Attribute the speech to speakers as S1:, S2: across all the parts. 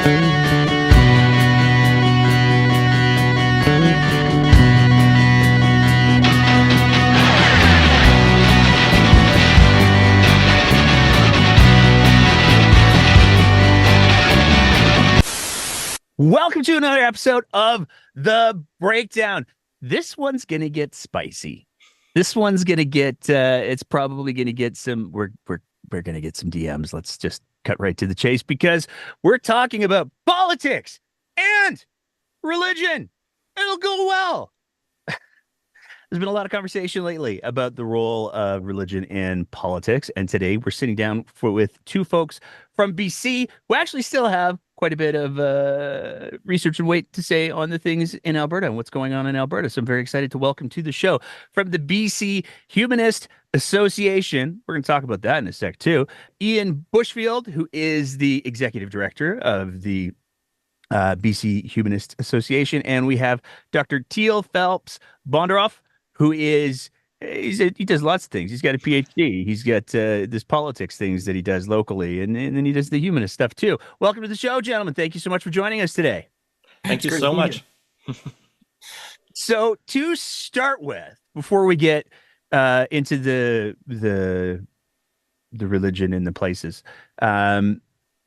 S1: Welcome to another episode of The Breakdown. This one's going to get spicy. This one's going to get, it's probably going to get some, we're going to get some DMs. Let's just cut right to the chase because we're talking about politics and religion. It'll go well. There's been a lot of conversation lately about the role of religion in politics. And today we're sitting down with two folks from BC who actually still have quite a bit of research and weight to say on the things in Alberta and what's going on in Alberta. So I'm very excited to welcome to the show from the BC Humanist Association. We're going to talk about that in a sec too. Ian Bushfiled, who is the executive director of the BC Humanist Association. And we have Dr. Teale Phelps Bondaroff, who is he does lots of things. He's got a PhD. He's got this politics things that he does locally, and then he does the humanist stuff too. Welcome to the show, gentlemen. Thank you so much for joining us today.
S2: Thank you so much.
S1: So to start with, before we get into the religion and the places,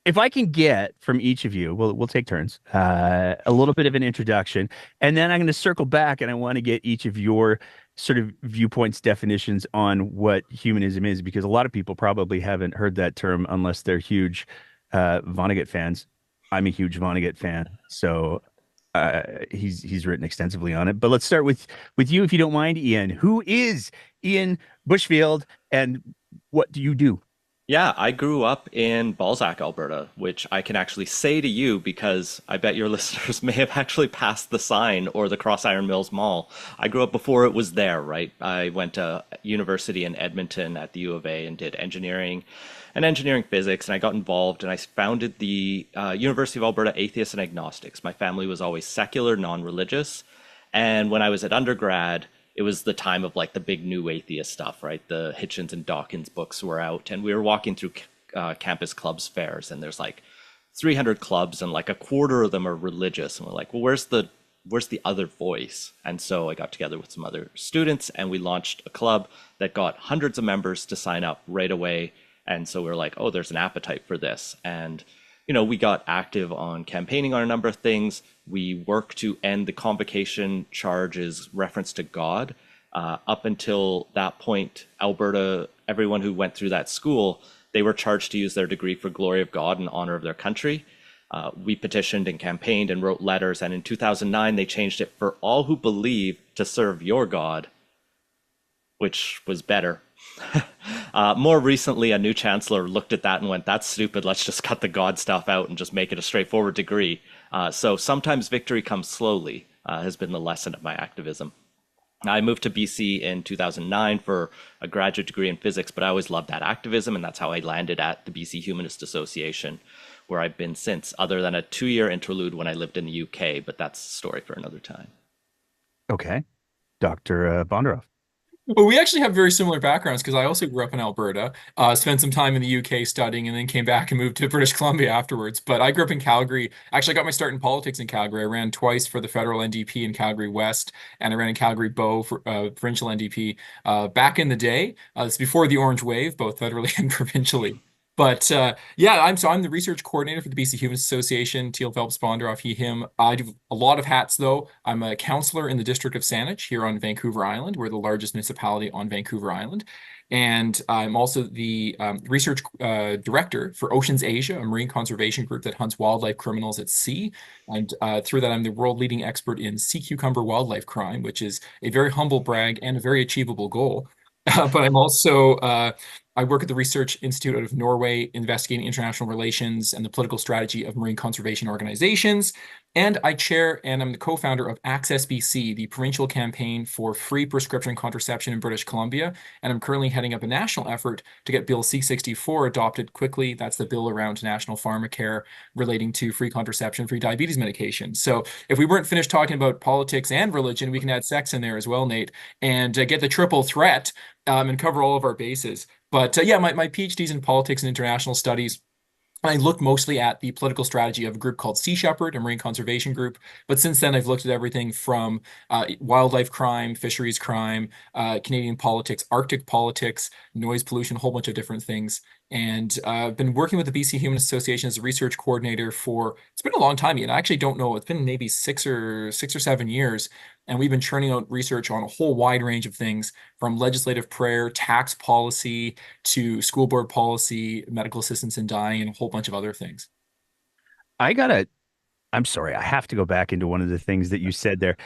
S1: if I can get from each of you, we'll take turns, a little bit of an introduction, and then I'm going to circle back and I want to get each of your sort of viewpoints, definitions on what humanism is, because a lot of people probably haven't heard that term unless they're huge Vonnegut fans. I'm a huge Vonnegut fan, so he's written extensively on it. But let's start with you, if you don't mind, Ian. Who is Ian Bushfiled, and what do you do?
S2: Yeah, I grew up in Balzac, Alberta, which I can actually say to you because I bet your listeners may have actually passed the sign or the Cross Iron Mills Mall. I grew up before it was there, right? I went to university in Edmonton at the U of A and did engineering and engineering physics, and I got involved and I founded the University of Alberta Atheists and Agnostics. My family was always secular, non-religious, and when I was at undergrad, it was the time of like the big new atheist stuff, right? The Hitchens and Dawkins books were out, and we were walking through campus clubs fairs, and there's like 300 clubs, and like a quarter of them are religious, and we're like, well, where's the other voice? And so I got together with some other students, and we launched a club that got hundreds of members to sign up right away. And so we were like, oh, there's an appetite for this, and we got active on campaigning on a number of things. We worked to end the convocation charges reference to God. Up until that point, Alberta, everyone who went through that school, they were charged to use their degree for glory of God and honor of their country. We petitioned and campaigned and wrote letters. And in 2009, they changed it for all who believe to serve your God, which was better. More recently, a new chancellor looked at that and went, that's stupid. Let's just cut the God stuff out and just make it a straightforward degree. So sometimes victory comes slowly, has been the lesson of my activism. I moved to BC in 2009 for a graduate degree in physics, but I always loved that activism, and that's how I landed at the BC Humanist Association, where I've been since, other than a 2-year interlude when I lived in the UK, but that's a story for another time.
S1: Okay. Dr. Bondaroff.
S3: Well, we actually have very similar backgrounds because I also grew up in Alberta, spent some time in the UK studying, and then came back and moved to British Columbia afterwards. But I grew up in Calgary. Actually, I got my start in politics in Calgary. I ran twice for the federal NDP in Calgary West, and I ran in Calgary Bow for provincial NDP back in the day. It's before the Orange Wave, both federally and provincially. But yeah, I'm the research coordinator for the BC Humanist Association. Teale Phelps Bondaroff, he, him. I do a lot of hats though. I'm a councillor in the district of Saanich here on Vancouver Island. We're the largest municipality on Vancouver Island. And I'm also the research director for Oceans Asia, a marine conservation group that hunts wildlife criminals at sea. And through that, I'm the world leading expert in sea cucumber wildlife crime, which is a very humble brag and a very achievable goal. But I'm also, I work at the Research Institute out of Norway, investigating international relations and the political strategy of marine conservation organizations. And I chair and I'm the co-founder of Access BC, the provincial campaign for free prescription contraception in British Columbia. And I'm currently heading up a national effort to get Bill C-64 adopted quickly. That's the bill around national pharmacare relating to free contraception, free diabetes medication. So if we weren't finished talking about politics and religion, we can add sex in there as well, Nate, and get the triple threat and cover all of our bases. But yeah, my PhD's in politics and international studies. I looked mostly at the political strategy of a group called Sea Shepherd, a marine conservation group. But since then, I've looked at everything from wildlife crime, fisheries crime, Canadian politics, Arctic politics, noise pollution, a whole bunch of different things. And I've been working with the BC Humanist Association as a research coordinator for, it's been a long time, and I actually don't know, it's been maybe 6 or 7 years. And we've been churning out research on a whole wide range of things from legislative prayer, tax policy, to school board policy, medical assistance in dying, and a whole bunch of other things.
S1: I gotta, I'm sorry, I have to go back into one of the things that you said there.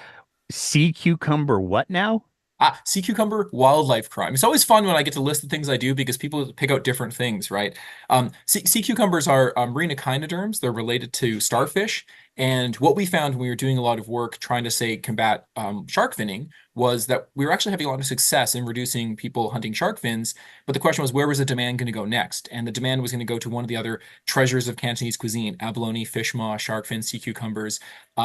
S1: Sea cucumber, what now?
S3: Sea cucumber, wildlife crime. It's always fun when I get to list the things I do because people pick out different things, right? Sea cucumbers are marine echinoderms. They're related to starfish. And what we found when we were doing a lot of work trying to, say, combat shark finning was that we were actually having a lot of success in reducing people hunting shark fins. But the question was, where was the demand going to go next? And the demand was going to go to one of the other treasures of Cantonese cuisine: abalone, fish maw, shark fins, sea cucumbers,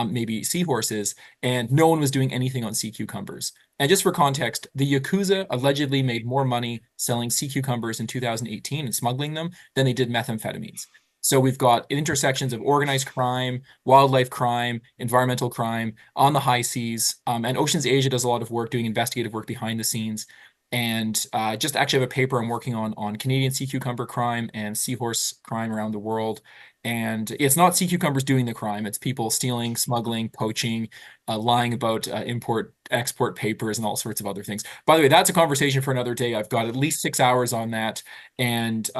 S3: maybe seahorses. And no one was doing anything on sea cucumbers. And just for context, the Yakuza allegedly made more money selling sea cucumbers in 2018 and smuggling them than they did methamphetamines. So we've got intersections of organized crime, wildlife crime, environmental crime on the high seas. And Oceans Asia does a lot of work doing investigative work behind the scenes. And just actually have a paper I'm working on Canadian sea cucumber crime and seahorse crime around the world. And it's not sea cucumbers doing the crime. It's people stealing, smuggling, poaching, lying about import, export papers, and all sorts of other things. By the way, that's a conversation for another day. I've got at least 6 hours on that, and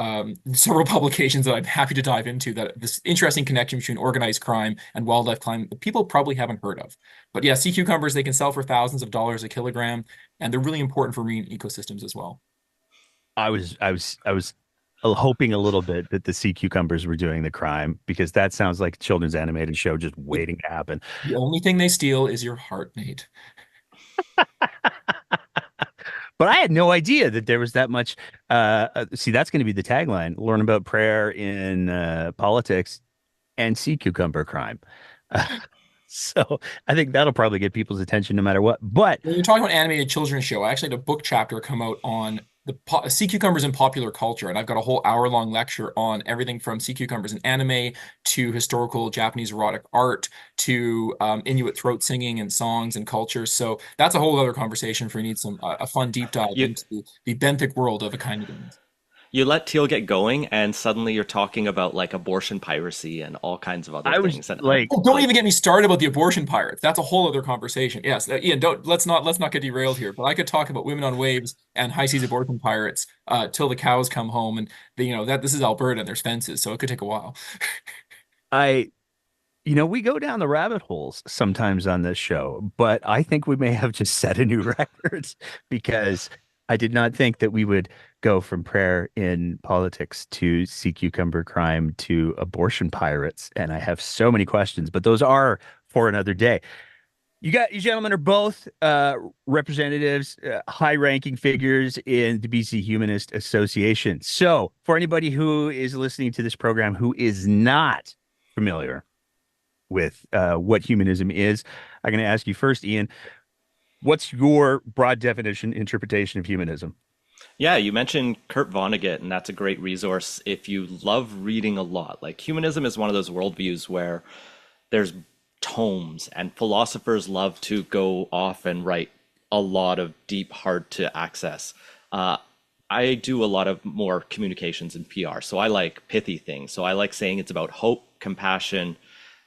S3: several publications that I'm happy to dive into, that this interesting connection between organized crime and wildlife crime that people probably haven't heard of. But yeah, sea cucumbers, they can sell for thousands of dollars a kilogram, and they're really important for marine ecosystems as well.
S1: I was hoping a little bit that the sea cucumbers were doing the crime because that sounds like a children's animated show just waiting to happen.
S3: The only thing they steal is your heart, Nate.
S1: But I had no idea that there was that much. See, that's going to be the tagline: learn about prayer in politics and sea cucumber crime. So I think that'll probably get people's attention no matter what. But
S3: When you're talking about animated children's show, I actually had a book chapter come out on sea cucumbers in popular culture, and I've got a whole hour-long lecture on everything from sea cucumbers in anime to historical Japanese erotic art to Inuit throat singing and songs and cultures. So that's a whole other conversation for you need some a fun deep dive
S2: You
S3: into the benthic world of echinoderms.
S2: you let Teal get going, and suddenly you're talking about like abortion piracy and all kinds of other
S1: I was
S2: things. And
S1: like,
S3: Oh, don't even get me started about the abortion pirates. That's a whole other conversation. Yes, Ian, don't let's not get derailed here. But I could talk about women on waves and high seas abortion pirates till the cows come home, and that this is Alberta and there's fences, so it could take a while.
S1: I we go down the rabbit holes sometimes on this show, but I think we may have just set a new record because I did not think that we would go from prayer in politics to sea cucumber crime to abortion pirates. And I have so many questions, but those are for another day. You gentlemen are both representatives, high-ranking figures in the BC Humanist Association. So, for anybody who is listening to this program who is not familiar with what humanism is, I'm going to ask you first, Ian. What's your broad definition interpretation of humanism?
S2: yeah, you mentioned Kurt Vonnegut, and that's a great resource if you love reading a lot. Like humanism is one of those worldviews where there's tomes, and philosophers love to go off and write a lot of deep, hard to access. Uh, I do a lot of more communications and PR, so I like pithy things. So I like saying it's about hope, compassion,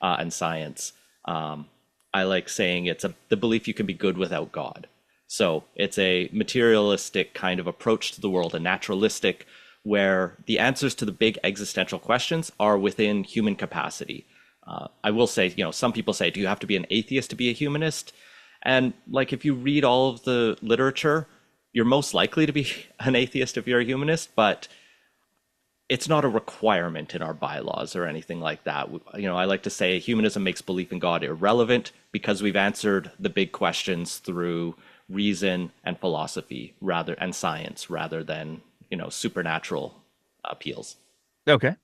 S2: and science. I like saying the belief you can be good without God. So it's a materialistic kind of approach to the world, a naturalistic, where the answers to the big existential questions are within human capacity. I will say, some people say, do you have to be an atheist to be a humanist? And like, if you read all of the literature, you're most likely to be an atheist if you're a humanist, but it's not a requirement in our bylaws or anything like that. I like to say humanism makes belief in God irrelevant because we've answered the big questions through reason and philosophy and science rather than, supernatural appeals.
S1: Okay.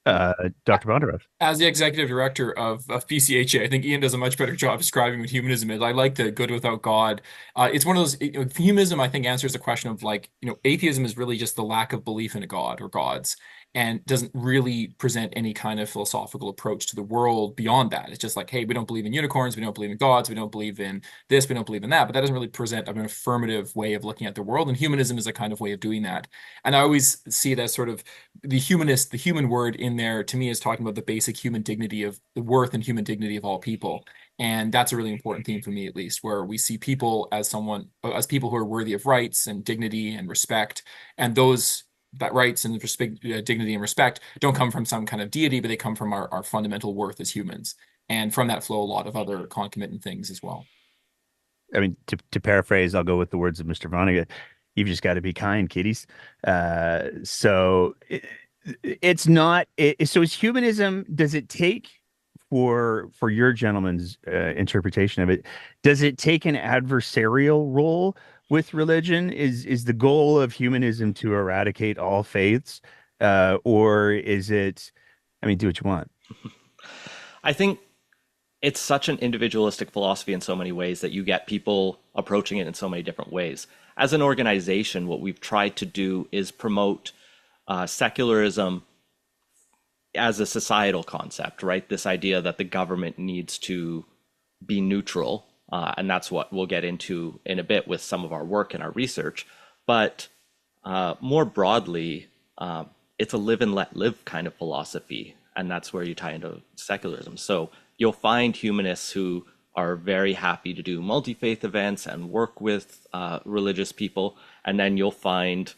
S1: Dr. Bondaroff.
S3: As the executive director of PCHA, I think Ian does a much better job describing what humanism is. I like the good without God. It's one of those, humanism, I think, answers the question of like, atheism is really just the lack of belief in a God or gods. and doesn't really present any kind of philosophical approach to the world beyond that. It's just like, hey, we don't believe in unicorns, we don't believe in gods, we don't believe in this, we don't believe in that, but that doesn't really present an affirmative way of looking at the world. And humanism is a kind of way of doing that. And I always see it as sort of the human word in there to me is talking about the basic human dignity of the worth and human dignity of all people. And that's a really important theme for me, at least, where we see people as people who are worthy of rights and dignity and respect. And those that rights and respect, dignity and respect don't come from some kind of deity, but they come from our fundamental worth as humans. And from that flow a lot of other concomitant things as well.
S1: I mean, to paraphrase, I'll go with the words of Mr. Vonnegut. You've just got to be kind, kiddies. So it's not. So is humanism? Does it take for your gentleman's interpretation of it? Does it take an adversarial role with religion? Is the goal of humanism to eradicate all faiths, or is it? I mean, do what you want.
S2: I think it's such an individualistic philosophy in so many ways that you get people approaching it in so many different ways. As an organization, what we've tried to do is promote secularism as a societal concept, right? This idea that the government needs to be neutral. And that's what we'll get into in a bit with some of our work and our research. But more broadly, it's a live and let live kind of philosophy. And that's where you tie into secularism. So you'll find humanists who are very happy to do multi-faith events and work with religious people. And then you'll find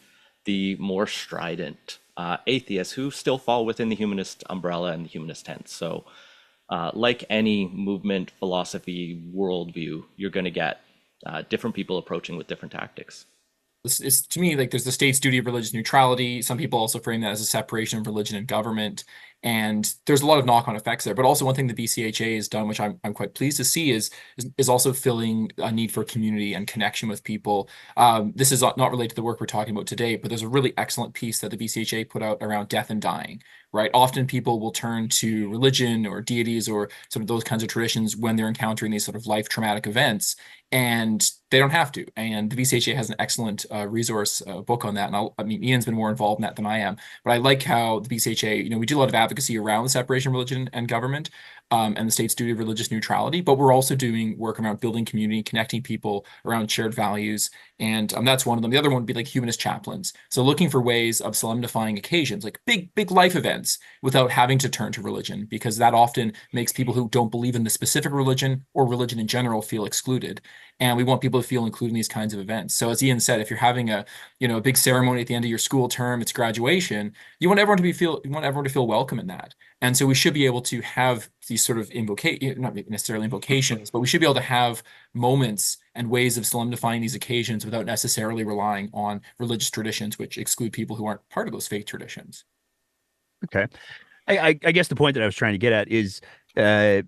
S2: the more strident atheists who still fall within the humanist umbrella and the humanist tent. So like any movement, philosophy, worldview, you're going to get different people approaching with different tactics.
S3: It's to me like there's the state's duty of religious neutrality. Some people also frame that as a separation of religion and government. And there's a lot of knock-on effects there. But also one thing the BCHA has done, which I'm quite pleased to see, is also filling a need for community and connection with people. This is not related to the work we're talking about today, but there's a really excellent piece that the BCHA put out around death and dying, right? Often people will turn to religion or deities or sort of those kinds of traditions when they're encountering these sort of life traumatic events. And they don't have to. And the BCHA has an excellent resource book on that. And I mean, Ian's been more involved in that than I am. But I like how the BCHA, we do a lot of advocacy around the separation of religion and government and the state's duty of religious neutrality. But we're also doing work around building community, connecting people around shared values. And that's one of them. The other one would be like humanist chaplains. So looking for ways of solemnifying occasions, like big life events, without having to turn to religion, because that often makes people who don't believe in the specific religion or religion in general feel excluded. And we want people to feel included in these kinds of events. So as Ian said, if you're having a big ceremony at the end of your school term, it's graduation, you want everyone to feel welcome in that. And so we should be able to have these sort of not necessarily invocations, but we should be able to have moments and ways of solemnifying these occasions without necessarily relying on religious traditions, which exclude people who aren't part of those faith traditions.
S1: Okay. I guess the point that I was trying to get at is uh,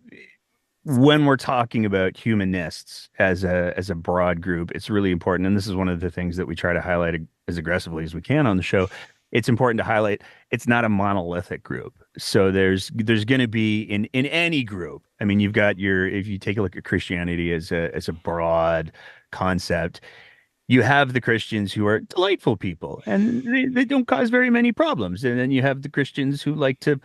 S1: when we're talking about humanists as a broad group, it's really important, and this is one of the things that we try to highlight as aggressively as we can on the show. It's important to highlight it's not a monolithic group. So there's going to be in any group. I mean, you've got if you take a look at Christianity as a broad concept, you have the Christians who are delightful people and they don't cause very many problems. And then you have the Christians who like to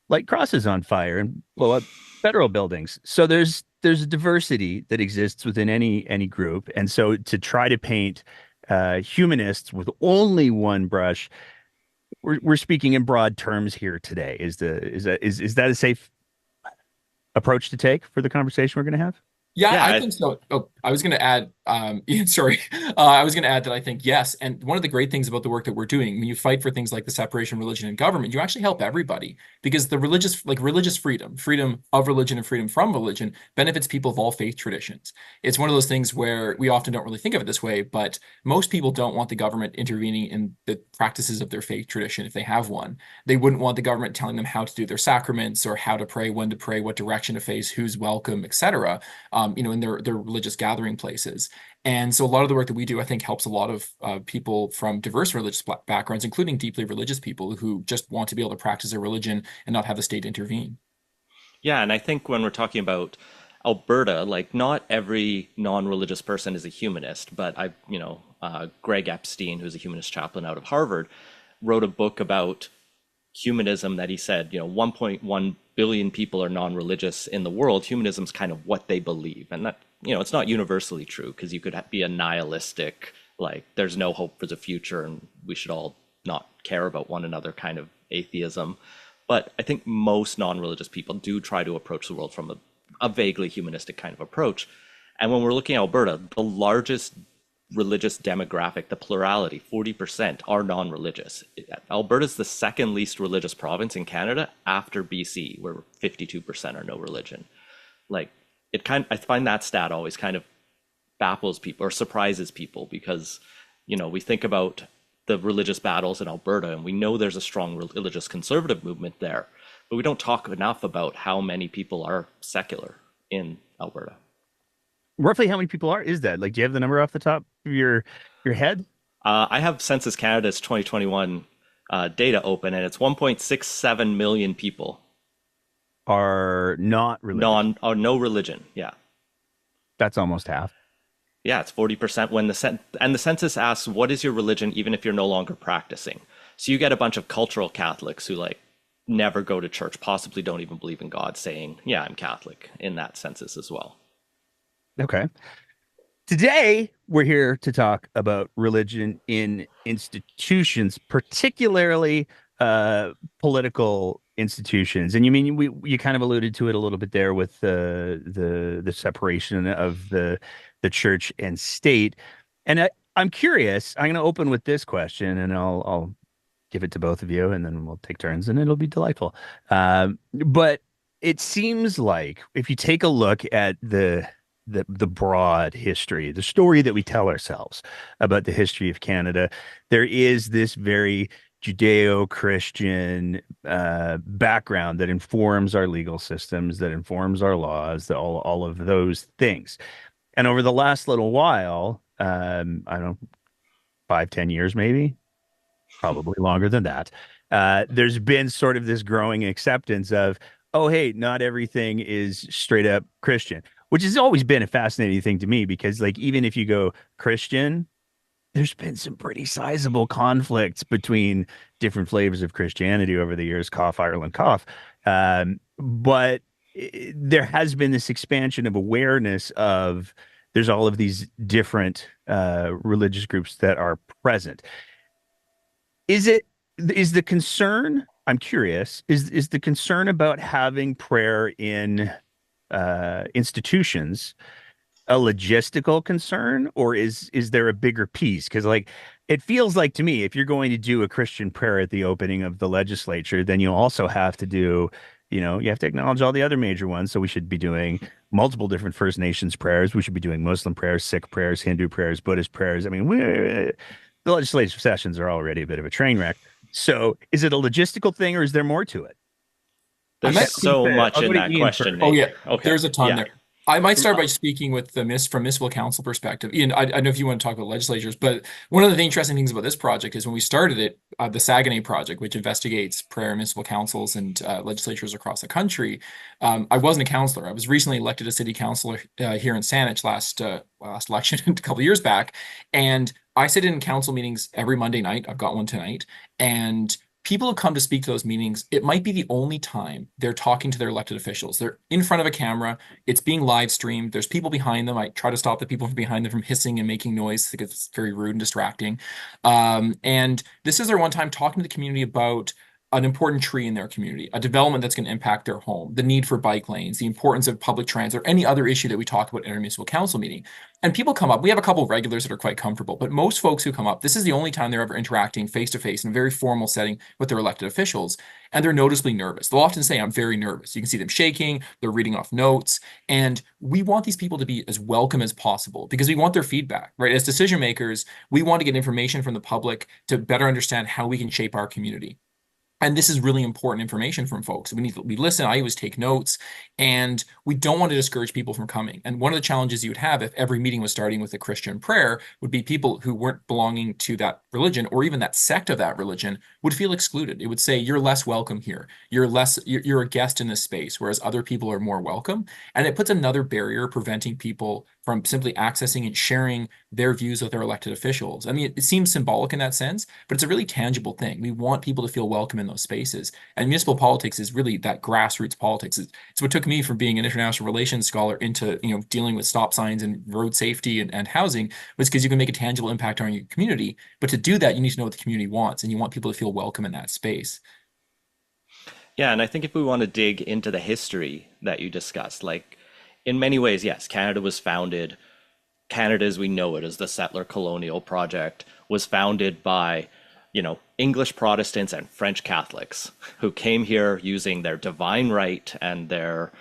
S1: light crosses on fire and blow up federal buildings. So there's a diversity that exists within any group. And so to try to paint humanists with only one brush, we're speaking in broad terms here today. Is that a safe approach to take for the conversation we're going to have?
S3: Yeah,
S2: Yeah,
S3: I think so. Oh, I was going to add, Ian, sorry. I was going to add that I think yes. And one of the great things about the work that we're doing, when you fight for things like the separation of religion and government, you actually help everybody because the religious freedom, freedom of religion and freedom from religion benefits people of all faith traditions. It's one of those things where we often don't really think of it this way, but most people don't want the government intervening in the practices of their faith tradition if they have one. They wouldn't want the government telling them how to do their sacraments or how to pray, when to pray, what direction to face, who's welcome, etc. In their religious gathering places. And so a lot of the work that we do, I think, helps a lot of people from diverse religious backgrounds, including deeply religious people who just want to be able to practice their religion and not have the state intervene.
S2: yeah, and I think when we're talking about Alberta, like not every non-religious person is a humanist, but Greg Epstein, who's a humanist chaplain out of Harvard, wrote a book about humanism that he said, 1.1 billion people are non-religious in the world. Humanism's kind of what they believe. And that, it's not universally true, because you could be a nihilistic, like there's no hope for the future and we should all not care about one another kind of atheism. But I think most non-religious people do try to approach the world from a vaguely humanistic kind of approach. And when we're looking at Alberta, the largest religious demographic, the plurality, 40% are non-religious. Alberta's the second least religious province in Canada after BC, where 52% are no religion. Like I find that stat always kind of baffles people or surprises people, because, we think about the religious battles in Alberta and we know there's a strong religious conservative movement there, but we don't talk enough about how many people are secular in Alberta.
S1: Roughly how many people is that? Like, do you have the number off the top of your head?
S2: I have Census Canada's 2021 data open, and it's 1.67 million people
S1: Are not religious.
S2: no religion. Yeah,
S1: That's almost half.
S2: yeah, it's 40% when the census asks, what is your religion, even if you're no longer practicing. So you get a bunch of cultural Catholics who like never go to church, possibly don't even believe in God, saying, yeah, I'm Catholic, in that census as well.
S1: Okay. Today, we're here to talk about religion in institutions, particularly political institutions. And you kind of alluded to it a little bit there with the separation of the church and state. And I'm curious. I'm going to open with this question, and I'll give it to both of you, and then we'll take turns, and it'll be delightful. But it seems like if you take a look at the broad history, the story that we tell ourselves about the history of Canada, there is this very Judeo-Christian background that informs our legal systems, that informs our laws, all of those things. And over the last little while, I don't know, 5, 10 years, maybe, probably longer than that, there's been sort of this growing acceptance of, oh, hey, not everything is straight up Christian, which has always been a fascinating thing to me, because like, even if you go Christian, there's been some pretty sizable conflicts between different flavors of Christianity over the years, cough, Ireland, cough. But there has been this expansion of awareness of there's all of these different religious groups that are present. Is the concern, I'm curious, is the concern about having prayer in institutions a logistical concern, or is there a bigger piece? Because like, it feels like to me, if you're going to do a Christian prayer at the opening of the legislature, then you also have to do, you have to acknowledge all the other major ones. So we should be doing multiple different First Nations prayers. We should be doing Muslim prayers, Sikh prayers, Hindu prayers, Buddhist prayers. I mean, the legislative sessions are already a bit of a train wreck. So is it a logistical thing, or is there more to it?
S2: There's so much in that question, Nate.
S3: Oh yeah,
S2: Okay.
S3: there's a ton
S2: Yeah.
S3: there. I might start by speaking with from municipal council perspective. Ian, I don't know if you want to talk about legislatures, but one of the interesting things about this project is when we started it, the Saguenay project, which investigates prayer in municipal councils and legislatures across the country. I wasn't a councillor. I was recently elected a city councillor here in Saanich last election a couple of years back, and I sit in council meetings every Monday night. I've got one tonight, and people who come to speak to those meetings, it might be the only time they're talking to their elected officials. They're in front of a camera. It's being live streamed. There's people behind them. I try to stop the people from behind them from hissing and making noise because it's very rude and distracting. And this is their one time talking to the community about an important tree in their community, a development that's going to impact their home, the need for bike lanes, the importance of public transit, or any other issue that we talk about in our municipal council meeting. And people come up. We have a couple of regulars that are quite comfortable, but most folks who come up, this is the only time they're ever interacting face to face in a very formal setting with their elected officials. And they're noticeably nervous. They'll often say, I'm very nervous. You can see them shaking, they're reading off notes. And we want these people to be as welcome as possible because we want their feedback, right? As decision makers, we want to get information from the public to better understand how we can shape our community. And this is really important information from folks. We listen. I always take notes, and we don't want to discourage people from coming. And one of the challenges you would have if every meeting was starting with a Christian prayer would be people who weren't belonging to that religion or even that sect of that religion would feel excluded. It would say, you're less welcome here. You're a guest in this space, whereas other people are more welcome. And it puts another barrier preventing people from simply accessing and sharing their views with their elected officials. I mean, it seems symbolic in that sense, but it's a really tangible thing. We want people to feel welcome in those spaces. And municipal politics is really that grassroots politics. It's what took me from being an international relations scholar into, dealing with stop signs and road safety and housing, was because you can make a tangible impact on your community. But to do that, you need to know what the community wants, and you want people to feel welcome in that space.
S2: Yeah, and I think if we want to dig into the history that you discussed, like in many ways, yes, Canada was founded, Canada as we know it as the settler colonial project was founded by, English Protestants and French Catholics who came here using their divine right and their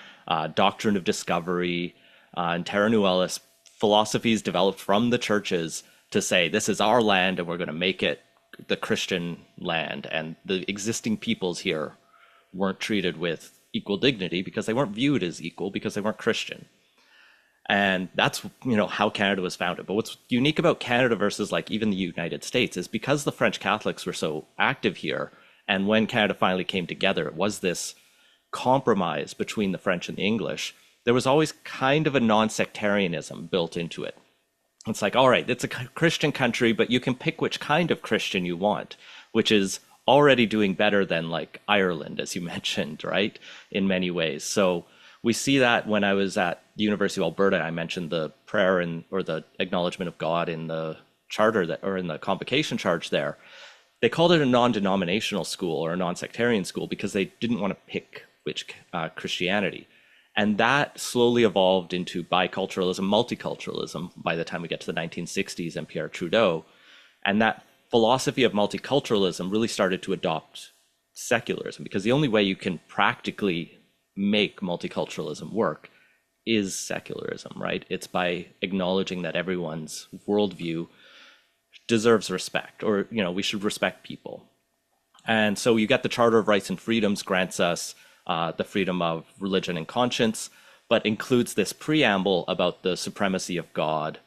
S2: doctrine of discovery and terra nullius philosophies developed from the churches to say, this is our land and we're going to make it the Christian land. And the existing peoples here weren't treated with equal dignity because they weren't viewed as equal because they weren't Christian. And that's, how Canada was founded. But what's unique about Canada versus like even the United States is because the French Catholics were so active here, and when Canada finally came together, it was this compromise between the French and the English. There was always kind of a non-sectarianism built into it. It's like, all right, it's a Christian country, but you can pick which kind of Christian you want, which is already doing better than like Ireland, as you mentioned, right? In many ways. So we see that when I was at the University of Alberta, I mentioned the prayer or the acknowledgement of God in the charter or in the convocation charge there. They called it a non-denominational school or a non-sectarian school because they didn't want to pick which Christianity. And that slowly evolved into biculturalism, multiculturalism by the time we get to the 1960s and Pierre Trudeau. And that philosophy of multiculturalism really started to adopt secularism, because the only way you can practically make multiculturalism work is secularism, right? It's by acknowledging that everyone's worldview deserves respect, or, we should respect people. And so you get the Charter of Rights and Freedoms grants us the freedom of religion and conscience, but includes this preamble about the supremacy of God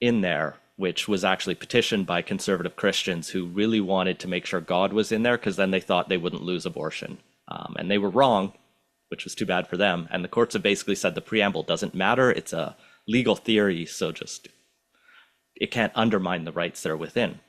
S2: in there, which was actually petitioned by conservative Christians who really wanted to make sure God was in there because then they thought they wouldn't lose abortion. And they were wrong, which was too bad for them. And the courts have basically said the preamble doesn't matter. It's a legal theory, so just it can't undermine the rights that are within.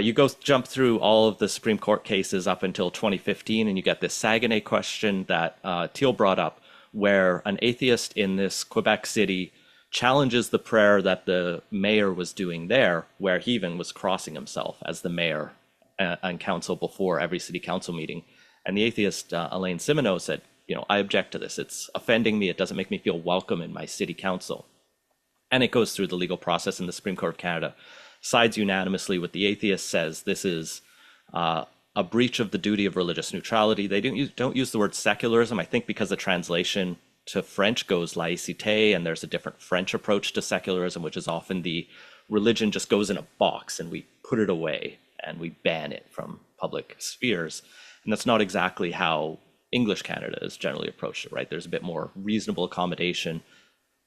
S2: You jump through all of the Supreme Court cases up until 2015, and you get this Saguenay question that Teale brought up, where an atheist in this Quebec city challenges the prayer that the mayor was doing there, where he even was crossing himself as the mayor and council before every city council meeting. And the atheist, Elaine Simoneau, said, I object to this. It's offending me. It doesn't make me feel welcome in my city council. And it goes through the legal process, in the Supreme Court of Canada sides unanimously with the atheist, says this is a breach of the duty of religious neutrality. They don't use the word secularism, I think because the translation to French goes laïcité, and there's a different French approach to secularism, which is often the religion just goes in a box and we put it away and we ban it from public spheres. And that's not exactly how English Canada is generally approached it, right? There's a bit more reasonable accommodation.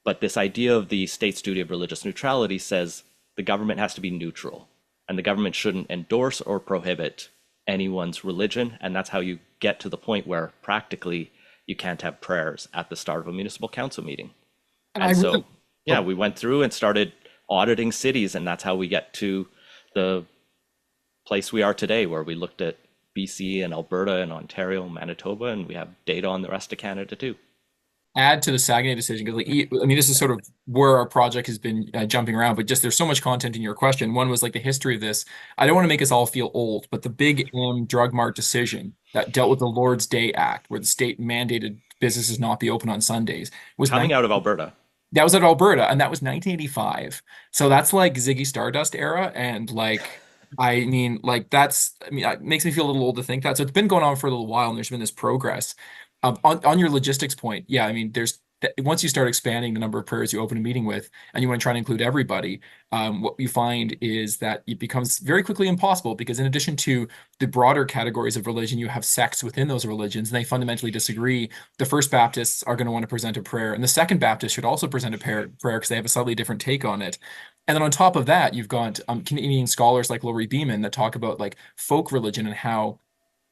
S2: But this idea of the state's duty of religious neutrality says the government has to be neutral, and the government shouldn't endorse or prohibit anyone's religion. And that's how you get to the point where practically you can't have prayers at the start of a municipal council meeting. And so, yeah, we went through and started auditing cities, and that's how we get to the place we are today, where we looked at BC and Alberta and Ontario and Manitoba, and we have data on the rest of Canada too.
S3: Add to the Saguenay decision, because this is sort of where our project has been jumping around, but just there's so much content in your question. One was like the history of this. I don't want to make us all feel old, but the Big M drug mart decision that dealt with the Lord's Day Act, where the state mandated businesses not be open on Sundays, was
S2: coming out of Alberta.
S3: That was out of Alberta, and that was 1985. So that's like Ziggy Stardust era, and it makes me feel a little old to think that. So it's been going on for a little while, and there's been this progress. On your logistics point, yeah, there's once you start expanding the number of prayers you open a meeting with, and you want to try to include everybody, what you find is that it becomes very quickly impossible, because in addition to the broader categories of religion, you have sects within those religions, and they fundamentally disagree. The First Baptists are going to want to present a prayer, and the Second Baptist should also present a prayer because they have a slightly different take on it. And then on top of that, you've got Canadian scholars like Laurie Beeman that talk about like folk religion and how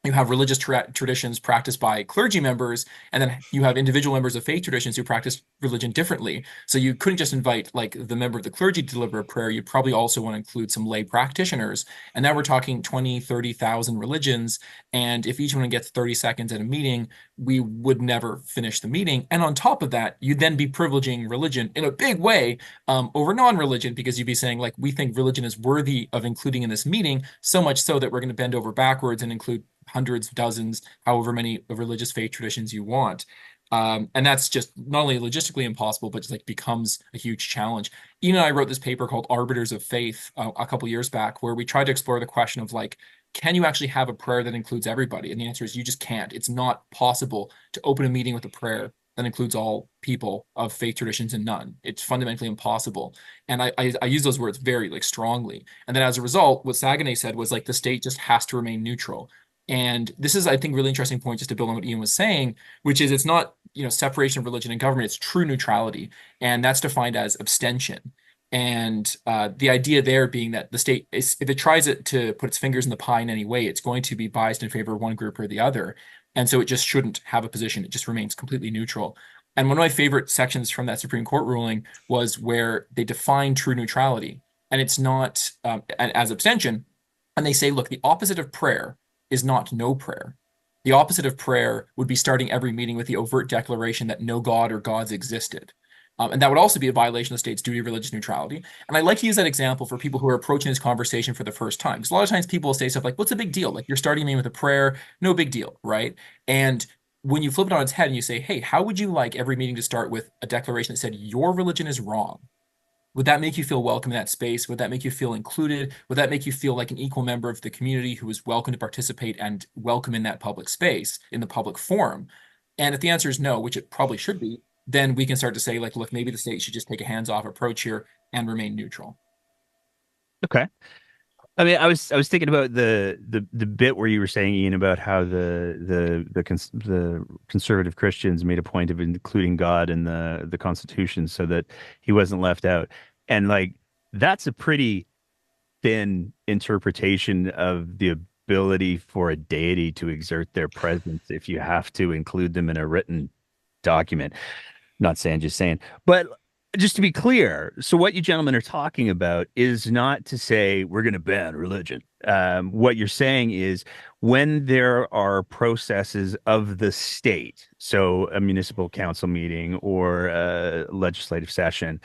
S3: you have religious traditions practiced by clergy members, and then you have individual members of faith traditions who practice religion differently. So you couldn't just invite like the member of the clergy to deliver a prayer. You'd probably also want to include some lay practitioners. And now we're talking 20, 30,000 religions. And if each one gets 30 seconds at a meeting, we would never finish the meeting. And on top of that, you'd then be privileging religion in a big way over non-religion, because you'd be saying, like, we think religion is worthy of including in this meeting, so much so that we're going to bend over backwards and include hundreds, dozens, however many religious faith traditions you want. And that's just not only logistically impossible, but just like becomes a huge challenge. Ian and I wrote this paper called Arbiters of Faith a couple years back, where we tried to explore the question of like, can you actually have a prayer that includes everybody? And the answer is you just can't. It's not possible to open a meeting with a prayer that includes all people of faith traditions and none. It's fundamentally impossible. And I use those words very like strongly. And then as a result, what Saguenay said was like the state just has to remain neutral. And this is, I think, really interesting point just to build on what Ian was saying, which is it's not, separation of religion and government, it's true neutrality. And that's defined as abstention. And the idea there being that the state, if it tries to put its fingers in the pie in any way, it's going to be biased in favor of one group or the other. And so it just shouldn't have a position. It just remains completely neutral. And one of my favorite sections from that Supreme Court ruling was where they define true neutrality. And it's not as abstention. And they say, look, the opposite of prayer is not no prayer. The opposite of prayer would be starting every meeting with the overt declaration that no God or gods existed. And that would also be a violation of the state's duty of religious neutrality. And I like to use that example for people who are approaching this conversation for the first time. Because a lot of times people will say stuff like, what's a big deal? Like, you're starting a meeting with a prayer, no big deal, right? And when you flip it on its head and you say, hey, how would you like every meeting to start with a declaration that said your religion is wrong? Would that make you feel welcome in that space? Would that make you feel included? Would that make you feel like an equal member of the community who is welcome to participate and welcome in that public space, in the public forum? And if the answer is no, which it probably should be, then we can start to say, like, look, maybe the state should just take a hands-off approach here and remain neutral.
S1: Okay. I mean, I was thinking about the bit where you were saying, Ian, about how the conservative Christians made a point of including God in the Constitution so that he wasn't left out, and like that's a pretty thin interpretation of the ability for a deity to exert their presence if you have to include them in a written document. Not saying, just saying. But just to be clear, so what you gentlemen are talking about is not to say we're going to ban religion. What you're saying is when there are processes of the state, so a municipal council meeting or a legislative session,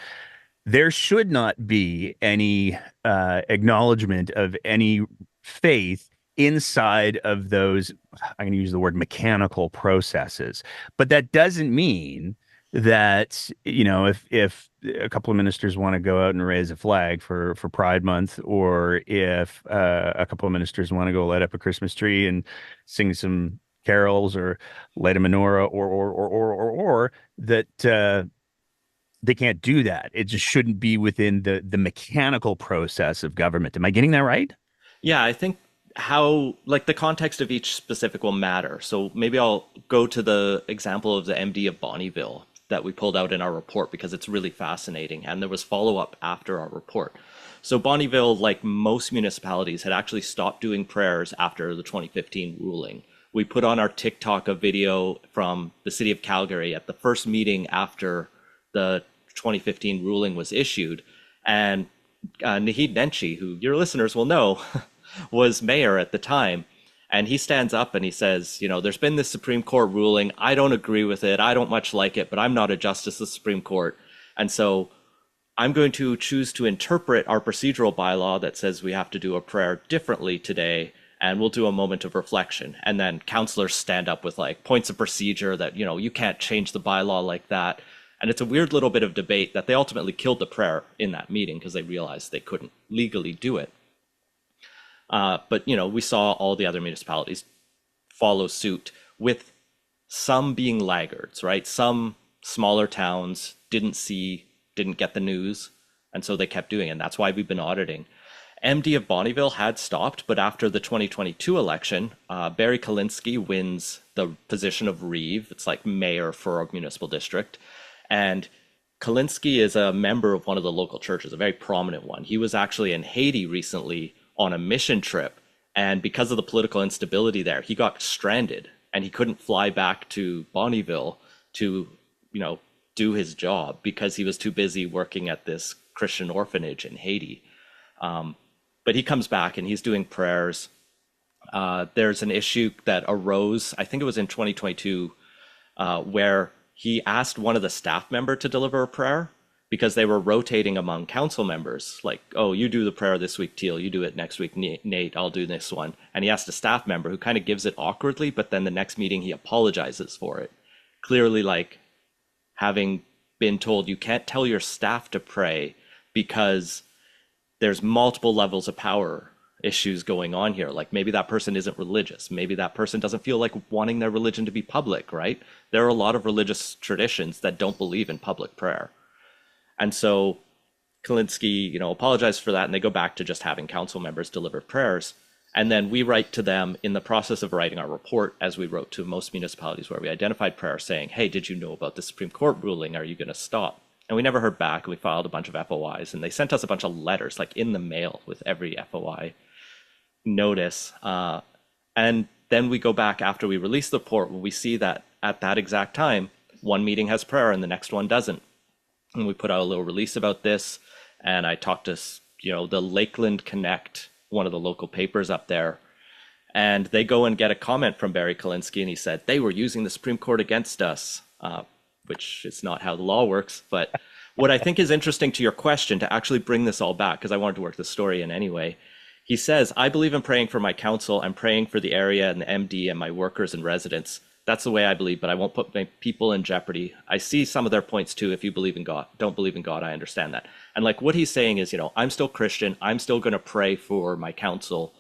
S1: there should not be any acknowledgement of any faith inside of those, I'm going to use the word mechanical processes. But that doesn't mean that, if a couple of ministers want to go out and raise a flag for Pride Month, or if a couple of ministers want to go light up a Christmas tree and sing some carols or light a menorah, or that they can't do that. It just shouldn't be within the mechanical process of government. Am I getting that right?
S2: Yeah, I think how, like, the context of each specific will matter. So maybe I'll go to the example of the MD of Bonnyville that we pulled out in our report because it's really fascinating. And there was follow-up after our report. So Bonnyville, like most municipalities, had actually stopped doing prayers after the 2015 ruling. We put on our TikTok a video from the city of Calgary at the first meeting after the 2015 ruling was issued. And Naheed Nenshi, who your listeners will know, was mayor at the time. And he stands up and he says, there's been this Supreme Court ruling. I don't agree with it. I don't much like it, but I'm not a justice of the Supreme Court. And so I'm going to choose to interpret our procedural bylaw that says we have to do a prayer differently today. And we'll do a moment of reflection. And then councillors stand up with like points of procedure that, you can't change the bylaw like that. And it's a weird little bit of debate that they ultimately killed the prayer in that meeting because they realized they couldn't legally do it. But, we saw all the other municipalities follow suit, with some being laggards, right? Some smaller towns didn't get the news, and so they kept doing it. And that's why we've been auditing. MD of Bonnyville had stopped, but after the 2022 election, Barry Kalinsky wins the position of Reeve. It's like mayor for a municipal district. And Kalinsky is a member of one of the local churches, a very prominent one. He was actually in Haiti recently on a mission trip, And because of the political instability there, he got stranded and he couldn't fly back to Bonnyville to, you know, do his job because he was too busy working at this Christian orphanage in Haiti. But he comes back and he's doing prayers. There's an issue that arose, I think it was in 2022, where he asked one of the staff member to deliver a prayer because they were rotating among council members. Like, oh, you do the prayer this week, Teale, you do it next week, Nate, I'll do this one. And he asked a staff member who kind of gives it awkwardly, but then the next meeting he apologizes for it. Clearly, like, having been told you can't tell your staff to pray because there's multiple levels of power issues going on here. Like maybe that person isn't religious. Maybe that person doesn't feel like wanting their religion to be public, right? There are a lot of religious traditions that don't believe in public prayer. And so Kalinske, you know, apologized for that, and they go back to just having council members deliver prayers. And then we write to them in the process of writing our report, as we wrote to most municipalities where we identified prayer, saying, hey, did you know about the Supreme Court ruling? Are you going to stop? And we never heard back. We filed a bunch of FOIs, and they sent us a bunch of letters, like in the mail with every FOI notice. And then we go back after we release the report, we see that at that exact time, one meeting has prayer and the next one doesn't. And we put out a little release about this. And I talked to, you know, the Lakeland Connect, one of the local papers up there. And they go and get a comment from Barry Kalinske, and he said, they were using the Supreme Court against us, which is not how the law works. But what I think is interesting to your question, to actually bring this all back, because I wanted to work the story in anyway, he says, I believe in praying for my council. I'm praying for the area and the MD and my workers and residents. That's the way I believe, but I won't put my people in jeopardy. I see some of their points too. If you believe in God, don't believe in God, I understand that. And like what he's saying is, you know, I'm still Christian. I'm still going to pray for my council.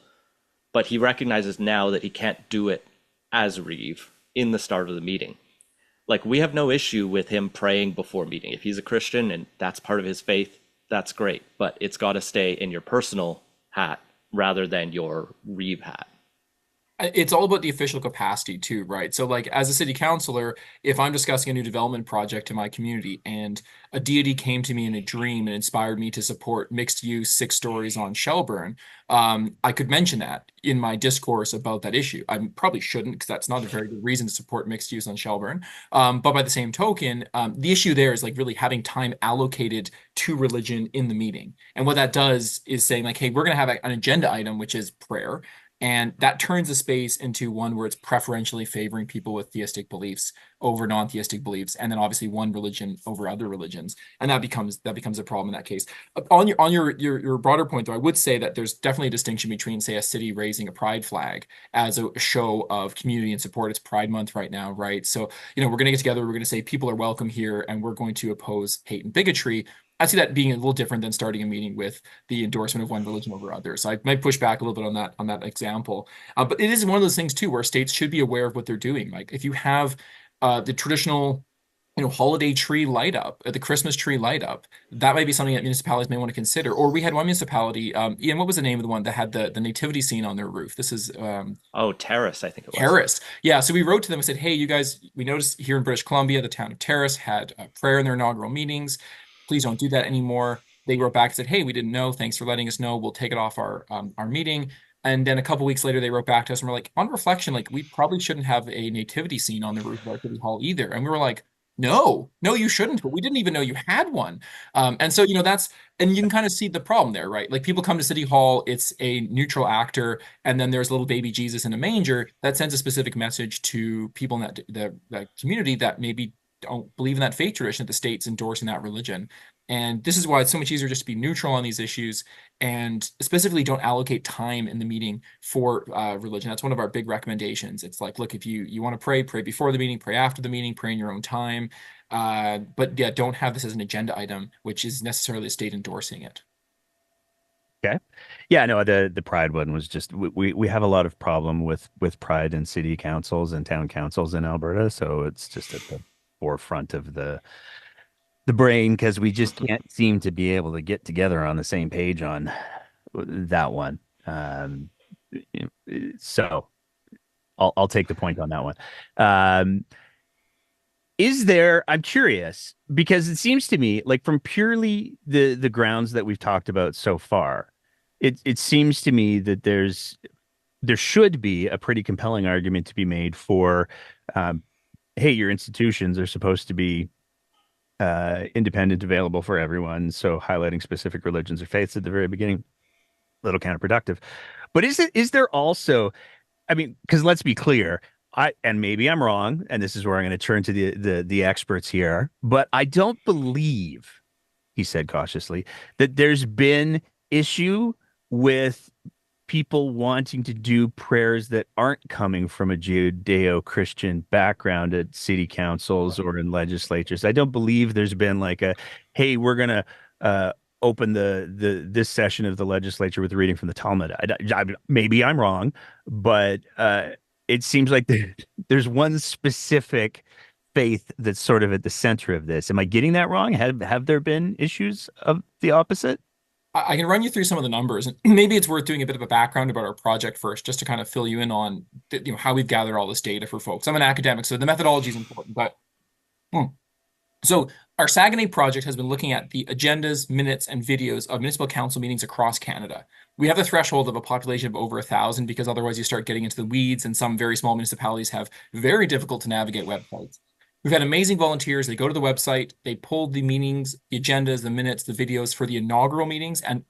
S2: But he recognizes now that he can't do it as Reeve in the start of the meeting. Like we have no issue with him praying before meeting. If he's a Christian and that's part of his faith, that's great. But it's got to stay in your personal hat rather than your Reeve hat.
S3: It's all about the official capacity too, right? So like as a city councilor, if I'm discussing a new development project in my community and a deity came to me in a dream and inspired me to support mixed use 6 stories on Shelburne, I could mention that in my discourse about that issue. I probably shouldn't because that's not a very good reason to support mixed use on Shelburne. But by the same token, the issue there is like really having time allocated to religion in the meeting. And what that does is saying like, hey, we're going to have an agenda item, which is prayer. And that turns the space into one where it's preferentially favoring people with theistic beliefs over non-theistic beliefs, and then obviously one religion over other religions, and that becomes a problem in that case. On your broader point, though, I would say that there's definitely a distinction between, say, a city raising a pride flag as a show of community and support. It's Pride Month right now, right? So you know we're going to get together, we're going to say people are welcome here, and we're going to oppose hate and bigotry. I see that being a little different than starting a meeting with the endorsement of one religion over others. So I might push back a little bit on that example, but it is one of those things too where states should be aware of what they're doing. Like if you have the traditional, you know, holiday tree light up, the Christmas tree light up, that might be something that municipalities may want to consider. Or we had one municipality, Ian, what was the name of the one that had the nativity scene on their roof? This is
S2: Oh, Terrace, I think it was.
S3: Terrace. Yeah. So we wrote to them and said, hey, you guys, we noticed here in British Columbia, the town of Terrace had a prayer in their inaugural meetings. Please don't do that anymore. They wrote back and said, hey, we didn't know. Thanks for letting us know. We'll take it off our meeting. And then a couple weeks later, they wrote back to us and were like, on reflection, like we probably shouldn't have a nativity scene on the roof of our city hall either. And we were like, no, you shouldn't. But we didn't even know you had one. And so, you know, and you can kind of see the problem there, right? Like people come to City Hall, it's a neutral actor, and then there's little baby Jesus in a manger that sends a specific message to people in that community that maybe don't believe in that faith tradition that the state's endorsing that religion. And this is why it's so much easier just to be neutral on these issues and specifically don't allocate time in the meeting for religion. That's one of our big recommendations. It's like, look, if you want to pray before the meeting, pray after the meeting, pray in your own time. But yeah, don't have this as an agenda item, which is necessarily the state endorsing it.
S1: Okay. Yeah, no, the pride one was just we have a lot of problem with pride in city councils and town councils in Alberta, so it's just at the forefront of the brain because we just can't seem to be able to get together on the same page on that one. So I'll take the point on that one. I'm curious because it seems to me like from purely the grounds that we've talked about so far, it seems to me that there's there should be a pretty compelling argument to be made for, um, hey, your institutions are supposed to be independent, available for everyone. So highlighting specific religions or faiths at the very beginning, a little counterproductive. But is there also, I mean, because let's be clear, and maybe I'm wrong, and this is where I'm going to turn to the experts here, but I don't believe, he said cautiously, that there's been issue with people wanting to do prayers that aren't coming from a Judeo-Christian background at city councils or in legislatures. I don't believe there's been like a, hey, we're gonna uh, open the this session of the legislature with a reading from the Talmud. Maybe I'm wrong, but it seems like there's one specific faith that's sort of at the center of this. Am I getting that wrong? Have there been issues of the opposite?
S3: I can run you through some of the numbers, and maybe it's worth doing a bit of a background about our project first, just to kind of fill you in on how we've gathered all this data for folks. I'm an academic, so the methodology is important, but hmm. So our Saguenay project has been looking at the agendas, minutes, and videos of municipal council meetings across Canada. We have the threshold of a population of over 1,000 because otherwise you start getting into the weeds, and some very small municipalities have very difficult to navigate websites. We've had amazing volunteers. They go to the website, they pulled the meetings, the agendas, the minutes, the videos for the inaugural meetings and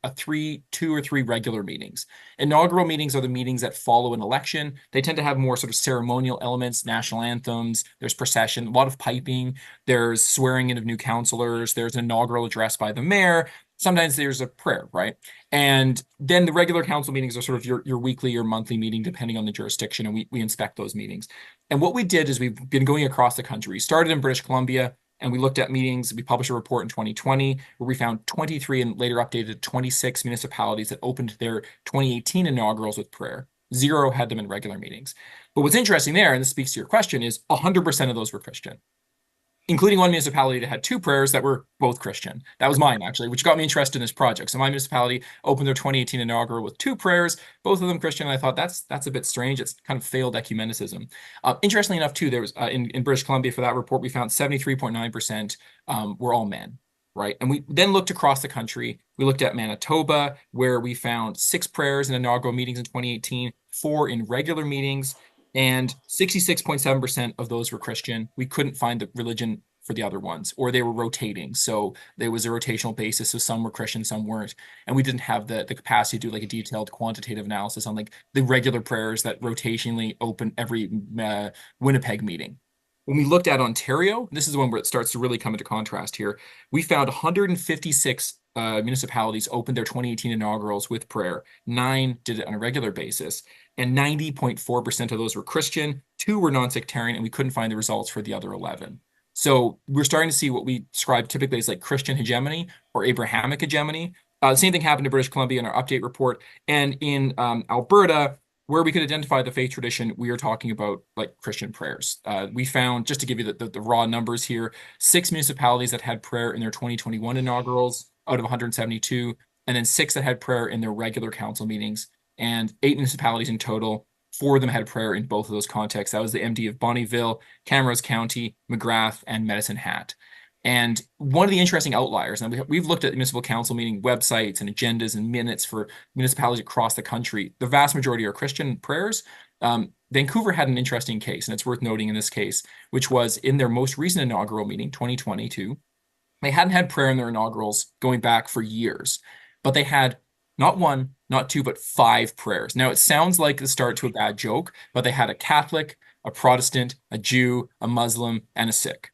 S3: two or three regular meetings. Inaugural meetings are the meetings that follow an election. They tend to have more sort of ceremonial elements, national anthems, there's procession, a lot of piping, there's swearing in of new councillors, there's an inaugural address by the mayor. Sometimes there's a prayer, right? And then the regular council meetings are sort of your weekly or monthly meeting, depending on the jurisdiction, and we inspect those meetings. And what we did is we've been going across the country. We started in British Columbia and we looked at meetings. We published a report in 2020 where we found 23 and later updated 26 municipalities that opened their 2018 inaugurals with prayer. Zero had them in regular meetings. But what's interesting there, and this speaks to your question, is 100% of those were Christian, including one municipality that had two prayers that were both Christian. That was mine, actually, which got me interested in this project. So my municipality opened their 2018 inaugural with two prayers, both of them Christian. And I thought that's a bit strange. It's kind of failed ecumenicism. Interestingly enough, too, there was in British Columbia for that report, we found 73.9% were all men. Right. And we then looked across the country. We looked at Manitoba, where we found 6 prayers in inaugural meetings in 2018, 4 in regular meetings, and 66.7% of those were Christian. We couldn't find the religion for the other ones, or they were rotating. So there was a rotational basis. So some were Christian, some weren't. And we didn't have the capacity to do like a detailed quantitative analysis on like the regular prayers that rotationally open every Winnipeg meeting. When we looked at Ontario, this is the one where it starts to really come into contrast here. We found 156 municipalities opened their 2018 inaugurals with prayer. 9 did it on a regular basis, and 90.4% of those were Christian. 2 were non-sectarian, and we couldn't find the results for the other 11. So we're starting to see what we describe typically as like Christian hegemony or Abrahamic hegemony. The same thing happened to British Columbia in our update report. And in Alberta, where we could identify the faith tradition, we are talking about like Christian prayers. We found, just to give you the raw numbers here, 6 municipalities that had prayer in their 2021 inaugurals out of 172, and then 6 that had prayer in their regular council meetings, and 8 municipalities in total. 4 of them had prayer in both of those contexts. That was the MD of Bonnyville, Camrose County, McGrath, and Medicine Hat. And one of the interesting outliers, and we've looked at municipal council meeting websites and agendas and minutes for municipalities across the country. The vast majority are Christian prayers. Vancouver had an interesting case, and it's worth noting in this case, which was in their most recent inaugural meeting, 2022. They hadn't had prayer in their inaugurals going back for years, but they had not 1, not 2, but 5 prayers. Now, it sounds like the start to a bad joke, but they had a Catholic, a Protestant, a Jew, a Muslim, and a Sikh.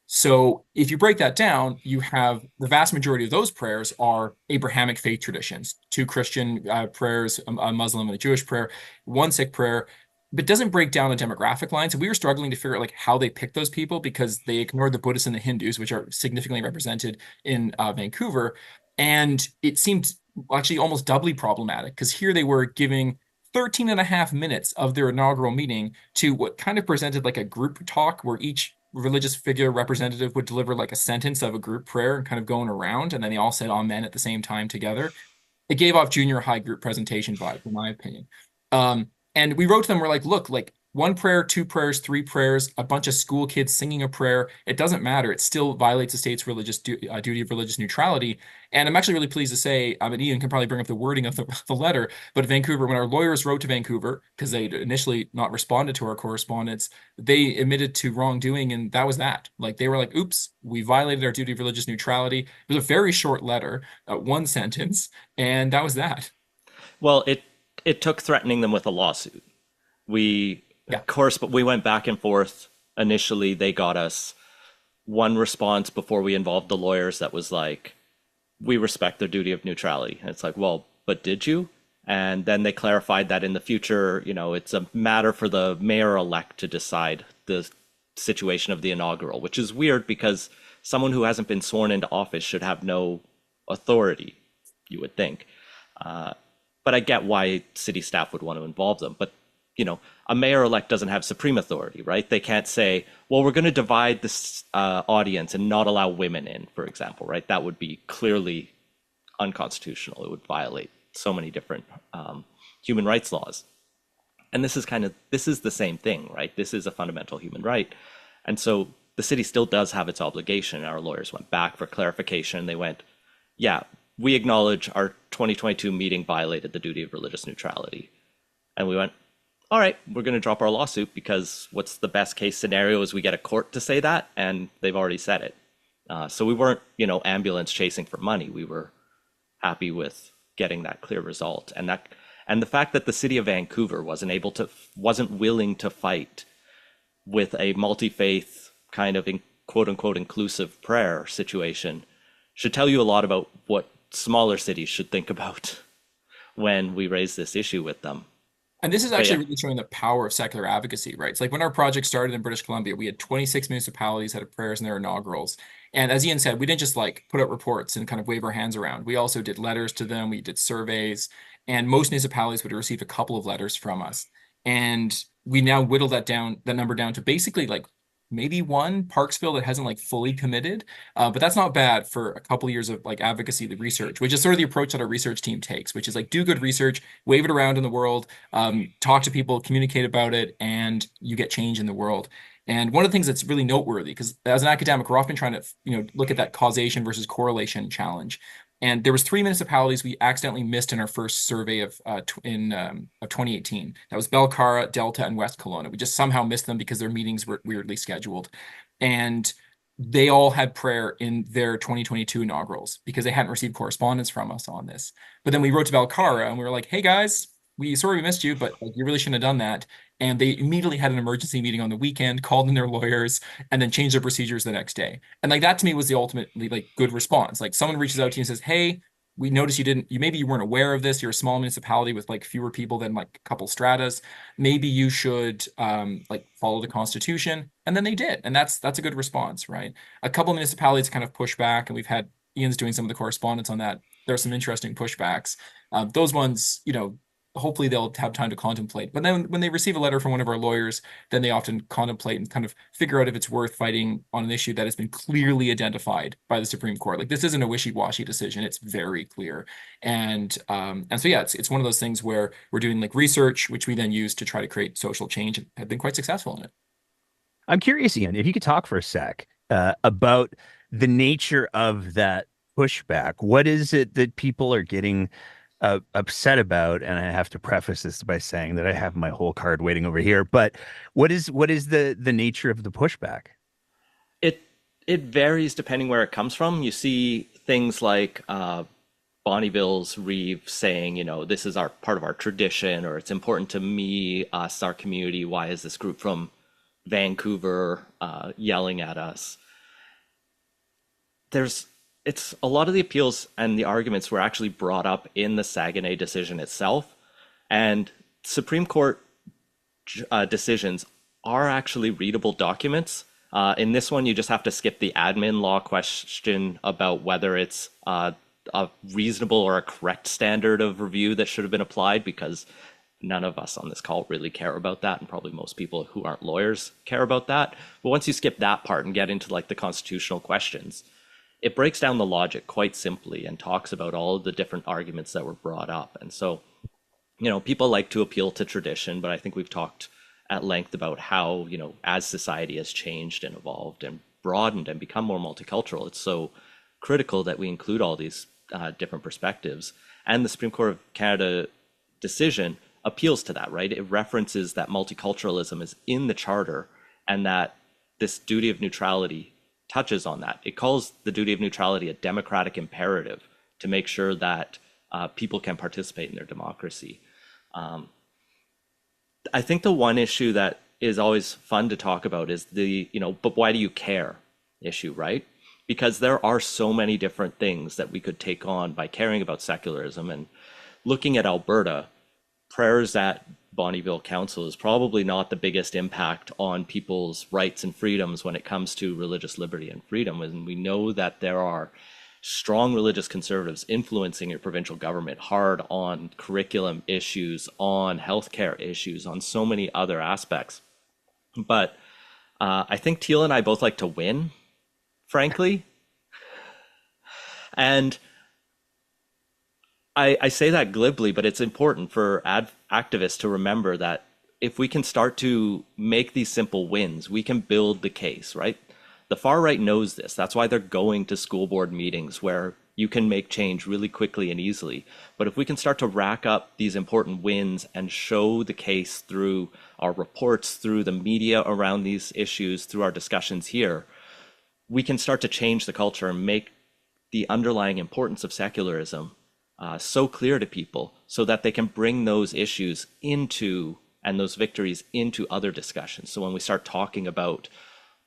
S3: So if you break that down, you have the vast majority of those prayers are Abrahamic faith traditions, 2 Christian prayers, a Muslim and a Jewish prayer, 1 Sikh prayer, but doesn't break down the demographic lines. And we were struggling to figure out like how they picked those people because they ignored the Buddhists and the Hindus, which are significantly represented in Vancouver. And it seemed actually almost doubly problematic because here they were giving 13 and a half minutes of their inaugural meeting to what kind of presented like a group talk where each religious figure representative would deliver like a sentence of a group prayer and kind of going around, and then they all said amen at the same time together. It gave off junior high group presentation vibe, in my opinion. And we wrote to them, we're like, look, like one prayer, two prayers, three prayers, a bunch of school kids singing a prayer. It doesn't matter. It still violates the state's duty of religious neutrality. And I'm actually really pleased to say, and Ian can probably bring up the wording of the letter, but Vancouver, when our lawyers wrote to Vancouver, because they'd initially not responded to our correspondence, they admitted to wrongdoing, and that was that. Like they were like, oops, we violated our duty of religious neutrality. It was a very short letter, one sentence, and that was that.
S2: Well, it took threatening them with a lawsuit. We,
S3: Yeah.
S2: of course, but we went back and forth. Initially, they got us one response before we involved the lawyers that was like, we respect their duty of neutrality. And it's like, well, but did you? And then they clarified that in the future, it's a matter for the mayor-elect to decide the situation of the inaugural, which is weird because someone who hasn't been sworn into office should have no authority, you would think. But I get why city staff would want to involve them. But, a mayor-elect doesn't have supreme authority, right? They can't say, well, we're going to divide this audience and not allow women in, for example, right? That would be clearly unconstitutional. It would violate so many different human rights laws. And this is the same thing, right? This is a fundamental human right. And so the city still does have its obligation. Our lawyers went back for clarification. They went, yeah, we acknowledge our 2022 meeting violated the duty of religious neutrality. And we went, all right, we're going to drop our lawsuit because what's the best case scenario is we get a court to say that, and they've already said it. So we weren't, ambulance chasing for money. We were happy with getting that clear result. And the fact that the city of Vancouver wasn't willing to fight with a multi-faith kind of quote unquote inclusive prayer situation should tell you a lot about what smaller cities should think about when we raise this issue with them.
S3: And this is actually really showing the power of secular advocacy, right? It's like when our project started in British Columbia, we had 26 municipalities that had prayers in their inaugurals. And as Ian said, we didn't just like put out reports and kind of wave our hands around. We also did letters to them. We did surveys, and most municipalities would receive a couple of letters from us. And we now whittled that number down to basically like maybe one, Parksville, that hasn't like fully committed. But that's not bad for a couple of years of like advocacy, the research, which is sort of the approach that our research team takes, which is like do good research, wave it around in the world, talk to people, communicate about it, and you get change in the world. And one of the things that's really noteworthy, because as an academic, we're often trying to, look at that causation versus correlation challenge. And there was three municipalities we accidentally missed in our first survey of 2018. That was Belcara, Delta, and West Kelowna. We just somehow missed them because their meetings were weirdly scheduled. And they all had prayer in their 2022 inaugurals because they hadn't received correspondence from us on this. But then we wrote to Belcara and we were like, hey guys, sorry we missed you, but like, you really shouldn't have done that. And they immediately had an emergency meeting on the weekend, called in their lawyers, and then changed their procedures the next day. And like that to me was the ultimately like good response. Like someone reaches out to you and says, hey, we noticed maybe you weren't aware of this. You're a small municipality with like fewer people than like a couple stratas. Maybe you should like follow the Constitution. And then they did. And that's a good response, right? A couple of municipalities kind of push back, and we've had Ian's doing some of the correspondence on that. There are some interesting pushbacks. Those ones, hopefully they'll have time to contemplate. But then when they receive a letter from one of our lawyers, then they often contemplate and kind of figure out if it's worth fighting on an issue that has been clearly identified by the Supreme Court. Like this isn't a wishy-washy decision. It's very clear. And so yeah, it's one of those things where we're doing like research, which we then use to try to create social change, and have been quite successful in it.
S1: I'm curious, Ian, if you could talk for a sec about the nature of that pushback. What is it that people are getting upset about? And I have to preface this by saying that I have my whole card waiting over here. But what is the nature of the pushback?
S2: It varies depending where it comes from. You see things like Bonneville's Reeve saying, this is part of our tradition, or it's important to me, us, our community. Why is this group from Vancouver yelling at us? It's a lot of the appeals and the arguments were actually brought up in the Saguenay decision itself. And Supreme Court decisions are actually readable documents. In this one, you just have to skip the admin law question about whether it's a reasonable or a correct standard of review that should have been applied, because none of us on this call really care about that, and probably most people who aren't lawyers care about that. But once you skip that part and get into like the constitutional questions, it breaks down the logic quite simply and talks about all of the different arguments that were brought up. And so, people like to appeal to tradition, but I think we've talked at length about how, as society has changed and evolved and broadened and become more multicultural, it's so critical that we include all these different perspectives. And the Supreme Court of Canada decision appeals to that, right? It references that multiculturalism is in the charter and that this duty of neutrality touches on that. It calls the duty of neutrality a democratic imperative to make sure that people can participate in their democracy. I think the one issue that is always fun to talk about is the, but why do you care issue, right? Because there are so many different things that we could take on by caring about secularism. And looking at Alberta, prayers at Bonnyville Council is probably not the biggest impact on people's rights and freedoms when it comes to religious liberty and freedom. And we know that there are strong religious conservatives influencing your provincial government hard on curriculum issues, on healthcare issues, on so many other aspects. But I think Teale and I both like to win, frankly. And I say that glibly, but it's important for activists to remember that if we can start to make these simple wins, we can build the case, right? The far right knows this. That's why they're going to school board meetings where you can make change really quickly and easily. But if we can start to rack up these important wins and show the case through our reports, through the media around these issues, through our discussions here, we can start to change the culture and make the underlying importance of secularism so clear to people so that they can bring those issues into and those victories into other discussions. So when we start talking about,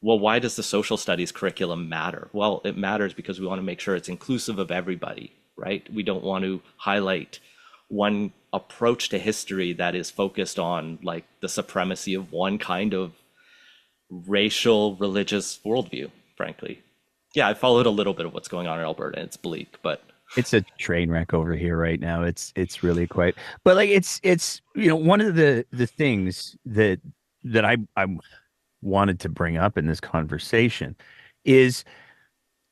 S2: well, why does the social studies curriculum matter? Well, it matters because we want to make sure it's inclusive of everybody, right? We don't want to highlight one approach to history that is focused on like the supremacy of one kind of racial, religious worldview, frankly. Yeah, I followed a little bit of what's going on in Alberta, and it's bleak, but
S1: It's a train wreck over here right now. It's really quite, but like it's one of the things that I wanted to bring up in this conversation is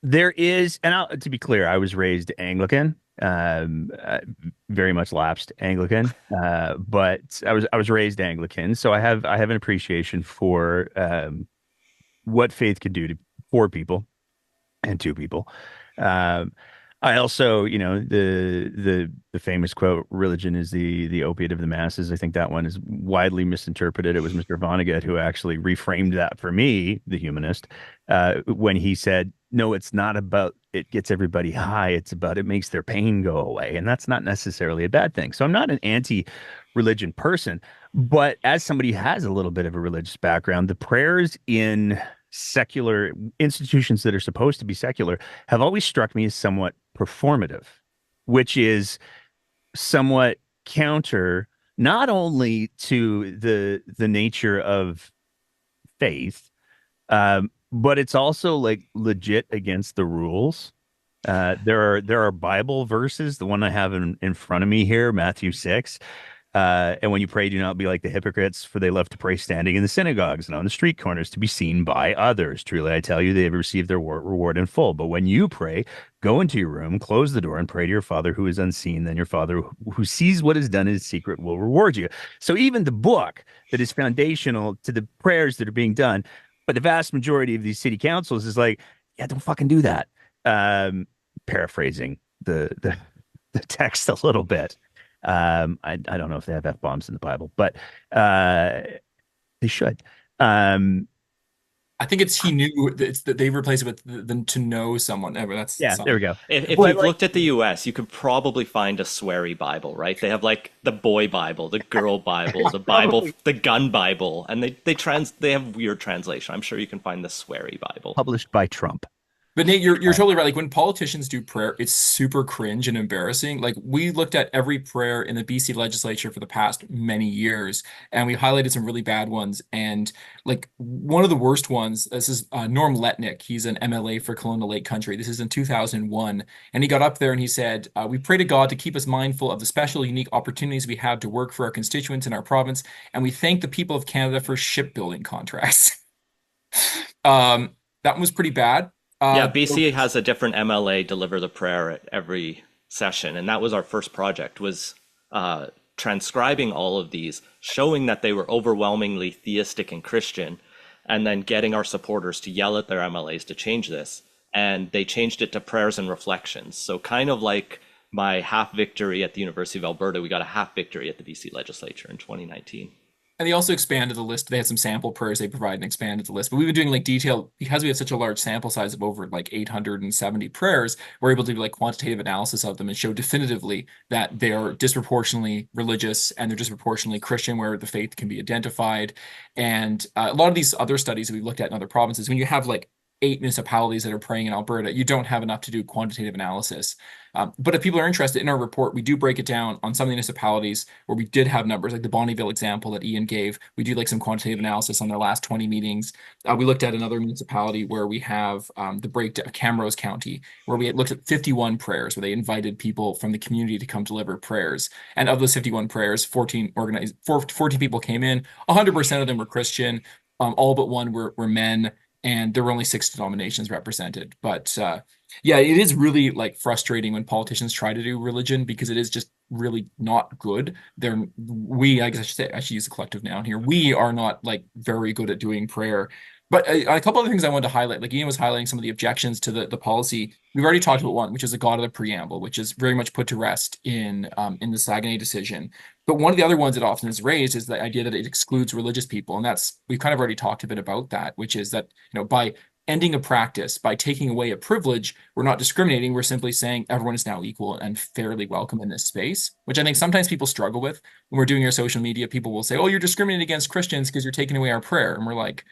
S1: there is, and to be clear, I was raised Anglican, very much lapsed Anglican, but I was raised Anglican, so I have an appreciation for what faith could do for people and to people. Um, I also, the famous quote, "Religion is the opiate of the masses." I think that one is widely misinterpreted. It was Mr. Vonnegut who actually reframed that for me, the humanist, when he said, "No, it's not about it gets everybody high. It's about it makes their pain go away," and that's not necessarily a bad thing. So I'm not an anti-religion person, but as somebody who has a little bit of a religious background, the prayers in secular institutions that are supposed to be secular have always struck me as somewhat performative, which is somewhat counter not only to the nature of faith, but it's also like legit against the rules. There are Bible verses. The one I have in front of me here, Matthew 6. And when you pray, do not be like the hypocrites, for they love to pray standing in the synagogues and on the street corners to be seen by others. Truly, I tell you, they have received their reward in full. But when you pray, go into your room, close the door, and pray to your Father who is unseen. Then your Father who sees what is done in secret will reward you. So even the book that is foundational to the prayers that are being done, but the vast majority of these city councils is like, yeah, don't fucking do that. Paraphrasing the text a little bit. I don't know if they have F-bombs in the Bible, but they should.
S3: I think it's he knew that it's that they replaced it with the to know someone. That's
S1: Yeah, there we
S3: something.
S1: go.
S2: if
S1: But
S2: you've
S1: like,
S2: looked at the US, you could probably find a sweary Bible, right? They have like the boy Bible, the girl Bible, the Bible,
S1: probably
S2: the gun Bible, and they have weird translation. I'm sure you can find the sweary Bible.
S1: published by Trump.
S3: But Nate, you're totally right. Like when politicians do prayer, it's super cringe and embarrassing. Like we looked at every prayer in the BC legislature for the past many years, and we highlighted some really bad ones. And like one of the worst ones, this is Norm Letnick. He's an MLA for Kelowna Lake Country. This is in 2001, and he got up there and he said, "We pray to God to keep us mindful of the special, unique opportunities we have to work for our constituents in our province, and we thank the people of Canada for shipbuilding contracts." That one was pretty bad.
S2: Yeah,
S3: Uh,
S2: BC has a different MLA deliver the prayer at every session, and that was our first project was transcribing all of these, showing that they were overwhelmingly theistic and Christian, and then getting our supporters to yell at their MLAs to change this. And they changed it to prayers and reflections. So kind of like my half victory at the University of Alberta, we got a half victory at the BC legislature in 2019.
S3: And they also expanded the list. They had some sample prayers they provided and expanded the list. But we've been doing like detailed, because we have such a large sample size of over like 870 prayers, we're able to do like quantitative analysis of them and show definitively that they're disproportionately religious and they're disproportionately Christian, where the faith can be identified. And a lot of these other studies that we've looked at in other provinces, when you have like 8 municipalities that are praying in Alberta, you don't have enough to do quantitative analysis. But if people are interested in our report, we do break it down on some of the municipalities where we did have numbers, like the Bonnyville example that Ian gave. We do like some quantitative analysis on their last 20 meetings. We looked at another municipality where we have the breakdown, Camrose County, where we looked at 51 prayers, where they invited people from the community to come deliver prayers. And of those 51 prayers, 14 people came in. 100% of them were Christian. All but one were men, and there were only 6 denominations represented. But yeah, it is really like frustrating when politicians try to do religion, because it is just really not good. I guess I should use a collective noun here. We are not like very good at doing prayer. But a couple other things I wanted to highlight, like Ian was highlighting some of the objections to the policy. We've already talked about one, which is the God of the Preamble, which is very much put to rest in the Saguenay decision. But one of the other ones that often is raised is the idea that it excludes religious people. And we've kind of already talked a bit about that, which is that, by ending a practice, by taking away a privilege, we're not discriminating. We're simply saying everyone is now equal and fairly welcome in this space, which I think sometimes people struggle with. When we're doing our social media, people will say, oh, you're discriminating against Christians because you're taking away our prayer. And we're like,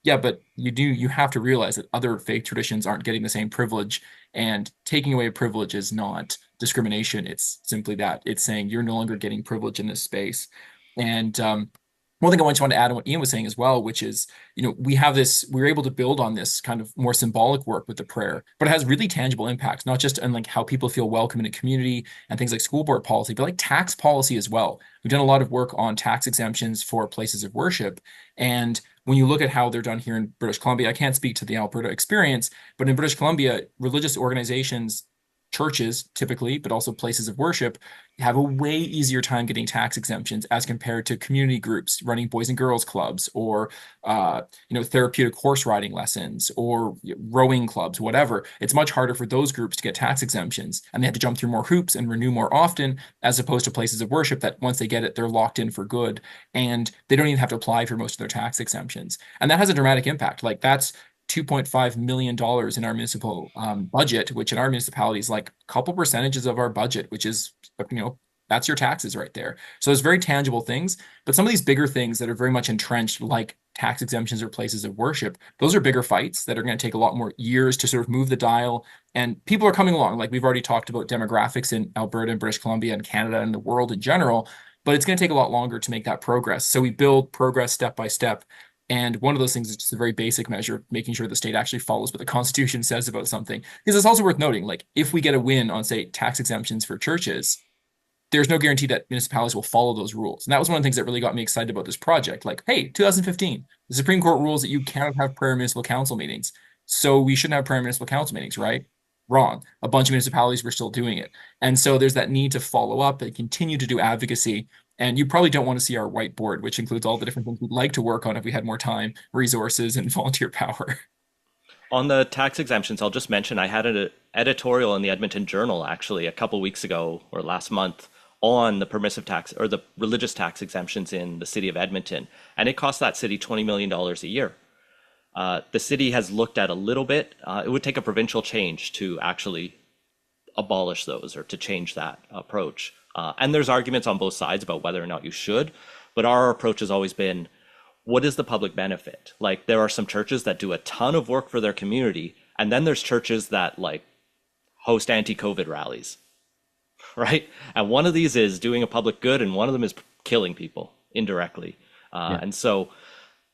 S3: yeah, but you have to realize that other faith traditions aren't getting the same privilege, and taking away a privilege is not discrimination. It's simply that. It's saying you're no longer getting privilege in this space. And one thing I just wanted to add on what Ian was saying as well, which is, we're able to build on this kind of more symbolic work with the prayer, but it has really tangible impacts, not just on like how people feel welcome in a community and things like school board policy, but like tax policy as well. We've done a lot of work on tax exemptions for places of worship. And when you look at how they're done here in British Columbia, I can't speak to the Alberta experience, but in British Columbia, religious organizations, churches typically, but also places of worship, have a way easier time getting tax exemptions as compared to community groups running boys and girls clubs, or therapeutic horse riding lessons, or rowing clubs, whatever. It's much harder for those groups to get tax exemptions, and they have to jump through more hoops and renew more often, as opposed to places of worship that once they get it, they're locked in for good, and they don't even have to apply for most of their tax exemptions. And that has a dramatic impact. Like, that's $2.5 million in our municipal budget, which in our municipality is like a couple percentages of our budget, which is, that's your taxes right there. So there's very tangible things, but some of these bigger things that are very much entrenched, like tax exemptions or places of worship, those are bigger fights that are going to take a lot more years to sort of move the dial. And people are coming along. Like, we've already talked about demographics in Alberta and British Columbia and Canada and the world in general, but it's going to take a lot longer to make that progress. So we build progress step by step. And one of those things is just a very basic measure, making sure the state actually follows what the Constitution says about something. Because it's also worth noting, like, if we get a win on, say, tax exemptions for churches, there's no guarantee that municipalities will follow those rules. And that was one of the things that really got me excited about this project. Like, hey, 2015, the Supreme Court rules that you cannot have prayer in municipal council meetings. So we shouldn't have prayer in municipal council meetings, right? Wrong. A bunch of municipalities were still doing it. And so there's that need to follow up and continue to do advocacy. And you probably don't want to see our whiteboard, which includes all the different things we'd like to work on if we had more time, resources, and volunteer power.
S2: On the tax exemptions, I'll just mention I had an editorial in the Edmonton Journal actually a couple weeks ago or last month on the permissive tax or the religious tax exemptions in the city of Edmonton. And it costs that city $20 million a year. The city has looked at a little bit. It would take a provincial change to actually abolish those or to change that approach. And there's arguments on both sides about whether or not you should, but our approach has always been, what is the public benefit? Like, there are some churches that do a ton of work for their community, and then there's churches that like host anti-COVID rallies, right? And one of these is doing a public good, and one of them is killing people indirectly. And so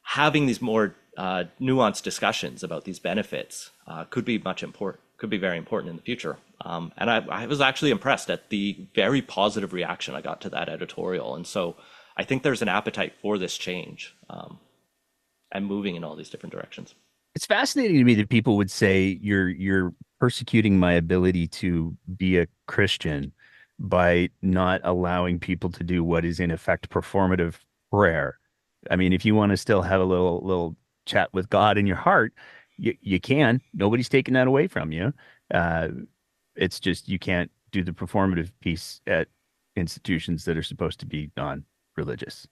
S2: having these more nuanced discussions about these benefits could be very important in the future. And I was actually impressed at the very positive reaction I got to that editorial. And so I think there's an appetite for this change and moving in all these different directions.
S1: It's fascinating to me that people would say you're persecuting my ability to be a Christian. by not allowing people to do what is in effect performative prayer. I mean, if you want to still have a little chat with God in your heart, you can. Nobody's taking that away from you. Uh, it's just you can't do the performative piece at institutions that are supposed to be non-religious.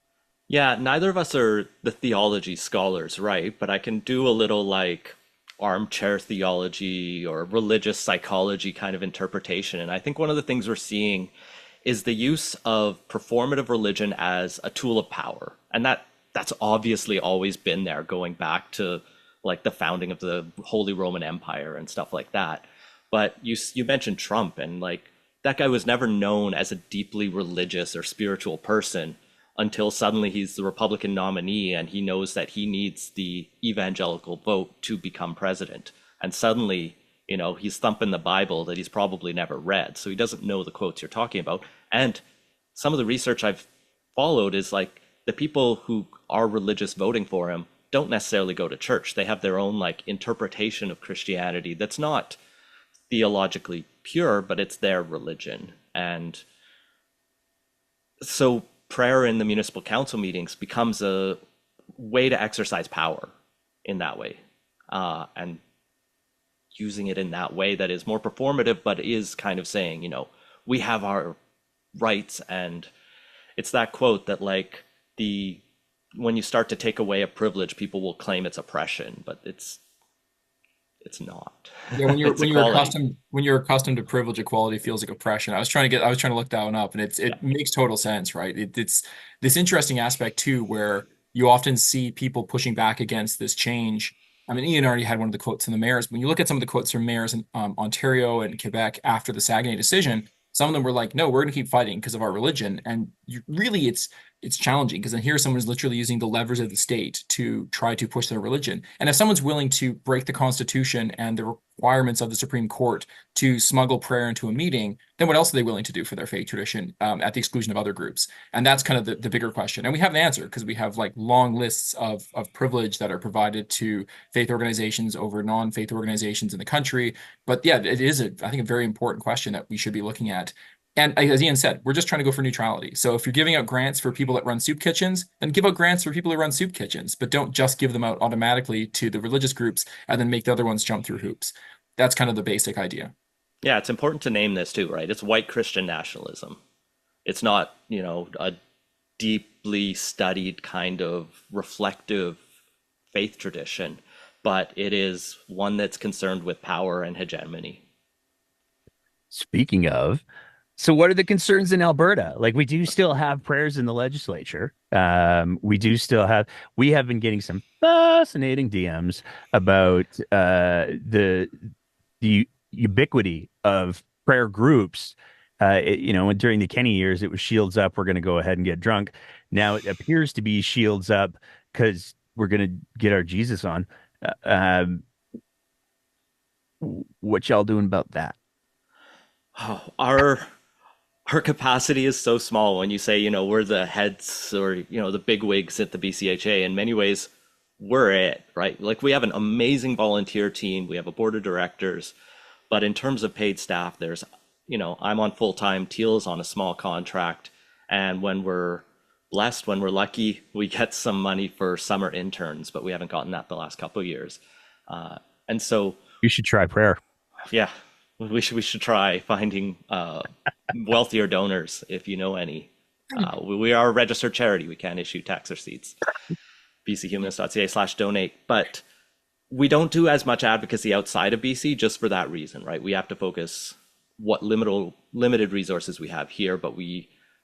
S2: Yeah, neither of us are the theology scholars, right? But I can do a little like armchair theology or religious psychology kind of interpretation. And I think one of the things we're seeing is the use of performative religion as a tool of power. And that's obviously always been there, going back to like the founding of the Holy Roman Empire and stuff like that. But you mentioned Trump, and like that guy was never known as a deeply religious or spiritual person until suddenly he's the Republican nominee and he knows that he needs the evangelical vote to become president. And suddenly, he's thumping the Bible that he's probably never read. So he doesn't know the quotes you're talking about. And some of the research I've followed is like the people who are religious voting for him don't necessarily go to church. They have their own like interpretation of Christianity that's not theologically pure, but it's their religion. And so prayer in the municipal council meetings becomes a way to exercise power in that way, and using it in that way that is more performative, but is kind of saying, we have our rights. And it's that quote that like the when you start to take away a privilege, people will claim it's oppression, but it's not.
S3: Yeah, when you're
S2: It's equality.
S3: when you're accustomed to privilege, equality feels like oppression. I was trying to look that one up, and
S2: Yeah.
S3: it makes total sense, right? It's this interesting aspect too, where you often see people pushing back against this change. I mean, Ian already had one of the quotes from the mayors. When you look at some of the quotes from mayors in Ontario and Quebec after the Saguenay decision, some of them were like, "No, we're going to keep fighting because of our religion." And really, it's challenging because then here someone is literally using the levers of the state to try to push their religion. And if someone's willing to break the Constitution and the requirements of the Supreme Court to smuggle prayer into a meeting, then what else are they willing to do for their faith tradition, at the exclusion of other groups? And that's kind of the bigger question. And we have an answer because we have like long lists of privilege that are provided to faith organizations over non-faith organizations in the country. But yeah, it is, I think, a very important question that we should be looking at. And as Ian said, we're just trying to go for neutrality. So if you're giving out grants for people that run soup kitchens, then give out grants for people who run soup kitchens, but don't just give them out automatically to the religious groups and then make the other ones jump through hoops. That's kind of the basic idea.
S2: Yeah, it's important to name this too, right? It's white Christian nationalism. It's not, a deeply studied kind of reflective faith tradition, but it is one that's concerned with power and hegemony.
S1: Speaking of, so what are the concerns in Alberta? Like we do still have prayers in the legislature. We have been getting some fascinating DMs about the ubiquity of prayer groups. During the Kenny years, it was shields up. We're going to go ahead and get drunk. Now it appears to be shields up because we're going to get our Jesus on. Um, what y'all doing about that?
S2: Oh, our capacity is so small when you say, we're the heads or, the big wigs at the BCHA. In many ways, we're it, right? Like we have an amazing volunteer team. We have a board of directors. But in terms of paid staff, I'm on full time. Teale is on a small contract. And when we're blessed, when we're lucky, we get some money for summer interns, but we haven't gotten that the last couple of years. And so,
S1: You should try prayer.
S2: yeah, we should try finding wealthier donors if you know any. We are a registered charity. We can't issue tax receipts. bchumanist.ca/donate. But we don't do as much advocacy outside of BC just for that reason, right? We have to focus what limited resources we have here, but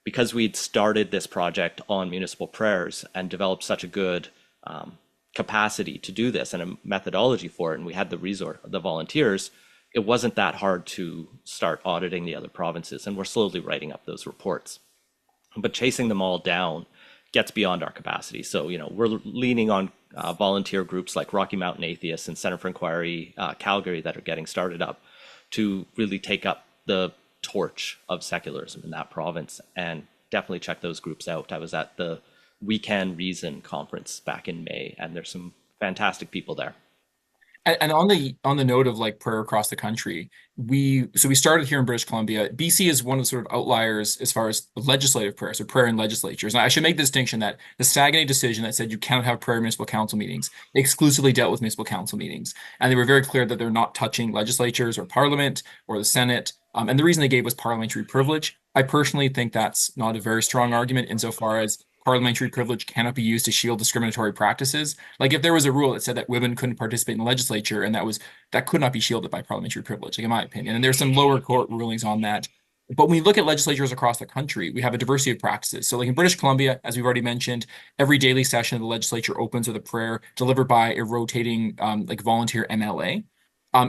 S2: because we'd started this project on municipal prayers and developed such a good capacity to do this and a methodology for it, and we had the volunteers, it wasn't that hard to start auditing the other provinces, and we're slowly writing up those reports. But chasing them all down gets beyond our capacity. So, we're leaning on volunteer groups like Rocky Mountain Atheists and Center for Inquiry Calgary that are getting started up to really take up the torch of secularism in that province, and definitely check those groups out. I was at the We Can Reason conference back in May, and there's some fantastic people there.
S3: And on the note of like prayer across the country, we started here in British Columbia. BC is one of the sort of outliers as far as legislative prayer, so prayer in legislatures. And I should make the distinction that the Saguenay decision that said you cannot have prayer in municipal council meetings exclusively dealt with municipal council meetings, and they were very clear that they're not touching legislatures or parliament or the Senate. And the reason they gave was parliamentary privilege. I personally think that's not a very strong argument insofar as parliamentary privilege cannot be used to shield discriminatory practices. Like if there was a rule that said that women couldn't participate in the legislature and that could not be shielded by parliamentary privilege, like in my opinion. And there's some lower court rulings on that. But when we look at legislatures across the country, we have a diversity of practices. So like in British Columbia, as we've already mentioned, every daily session of the legislature opens with a prayer delivered by a rotating like volunteer MLA.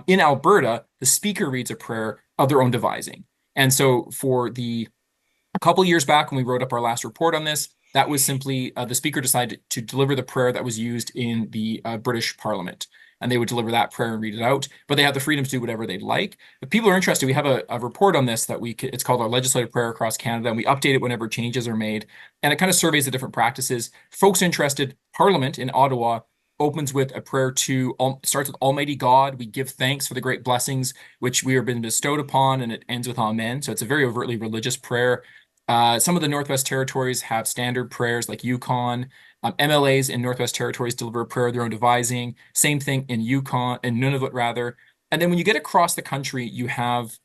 S3: In Alberta, the speaker reads a prayer of their own devising. And so for a couple years back when we wrote up our last report on this, that was simply the speaker decided to deliver the prayer that was used in the British Parliament. And they would deliver that prayer and read it out, but they have the freedom to do whatever they'd like. If people are interested, we have a report on this that it's called our Legislative Prayer Across Canada, and we update it whenever changes are made. And it kind of surveys the different practices. Folks interested, Parliament in Ottawa opens with a prayer starts with Almighty God. We give thanks for the great blessings which we have been bestowed upon, and it ends with Amen. So it's a very overtly religious prayer. Some of the Northwest Territories have standard prayers like Yukon. MLAs in Northwest Territories deliver a prayer of their own devising. Same thing in Yukon, in Nunavut rather. And then when you get across the country, you have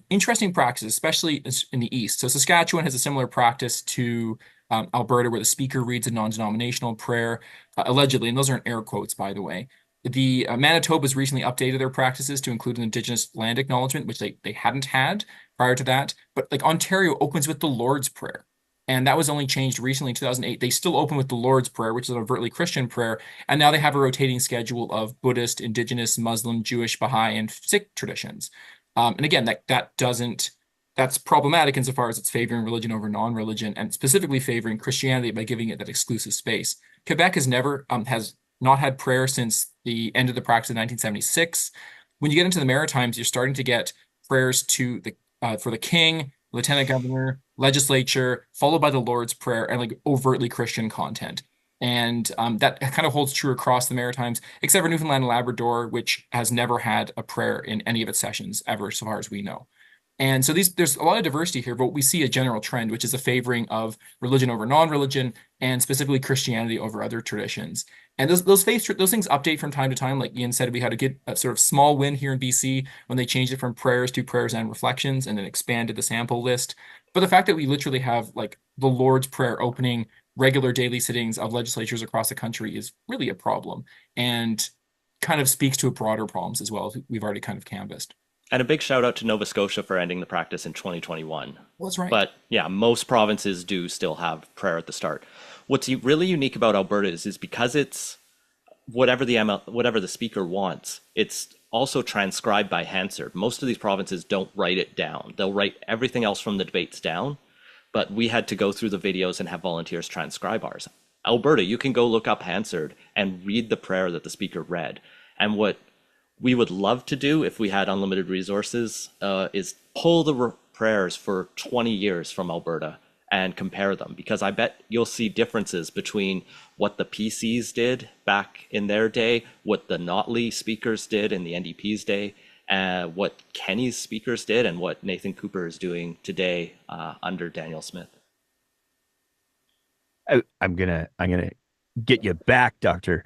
S3: interesting practices, especially in the East. So Saskatchewan has a similar practice to Alberta, where the speaker reads a non-denominational prayer, allegedly, and those are in air quotes, by the way. The Manitoba's recently updated their practices to include an Indigenous land acknowledgement, which they hadn't had prior to that. But like Ontario opens with the Lord's Prayer. And that was only changed recently in 2008. They still open with the Lord's Prayer, which is an overtly Christian prayer. And now they have a rotating schedule of Buddhist, Indigenous, Muslim, Jewish, Baha'i, and Sikh traditions. And again, that's problematic insofar as it's favoring religion over non-religion and specifically favoring Christianity by giving it that exclusive space. Quebec has not had prayer since the end of the practice in 1976. When you get into the Maritimes, you're starting to get prayers for the king, lieutenant governor, legislature, followed by the Lord's Prayer and like overtly Christian content. And that kind of holds true across the Maritimes, except for Newfoundland and Labrador, which has never had a prayer in any of its sessions ever, so far as we know. And so there's a lot of diversity here, but we see a general trend, which is a favoring of religion over non-religion, and specifically Christianity over other traditions. And those things update from time to time. Like Ian said, we had a sort of small win here in BC when they changed it from prayers to prayers and reflections, and then expanded the sample list. But the fact that we literally have like the Lord's Prayer opening regular daily sittings of legislatures across the country is really a problem, and kind of speaks to broader problems as well, we've already kind of canvassed.
S2: And a big shout out to Nova Scotia for ending the practice in 2021.
S3: Well, that's right.
S2: But yeah, most provinces do still have prayer at the start. What's really unique about Alberta is because it's whatever the speaker wants, it's also transcribed by Hansard. Most of these provinces don't write it down. They'll write everything else from the debates down, but we had to go through the videos and have volunteers transcribe ours. Alberta, you can go look up Hansard and read the prayer that the speaker read. And what we would love to do if we had unlimited resources is pull the prayers for 20 years from Alberta and compare them, because I bet you'll see differences between what the PCs did back in their day, what the Notley speakers did in the NDP's day, what Kenny's speakers did, and what Nathan Cooper is doing today under Daniel Smith.
S1: I'm gonna get you back, Doctor,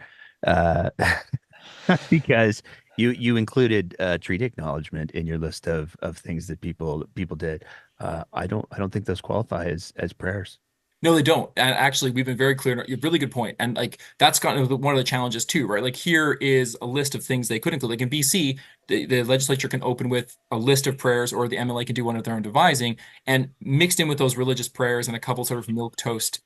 S1: because you included treaty acknowledgement in your list of things that people did. I don't think those qualify as prayers.
S3: No, they don't. And actually, we've been very clear. You have a really good point. And like that's kind of one of the challenges too, right? Like here is a list of things they could include. Like in BC, the legislature can open with a list of prayers, or the MLA can do one of their own devising, and mixed in with those religious prayers and a couple sort of milquetoast,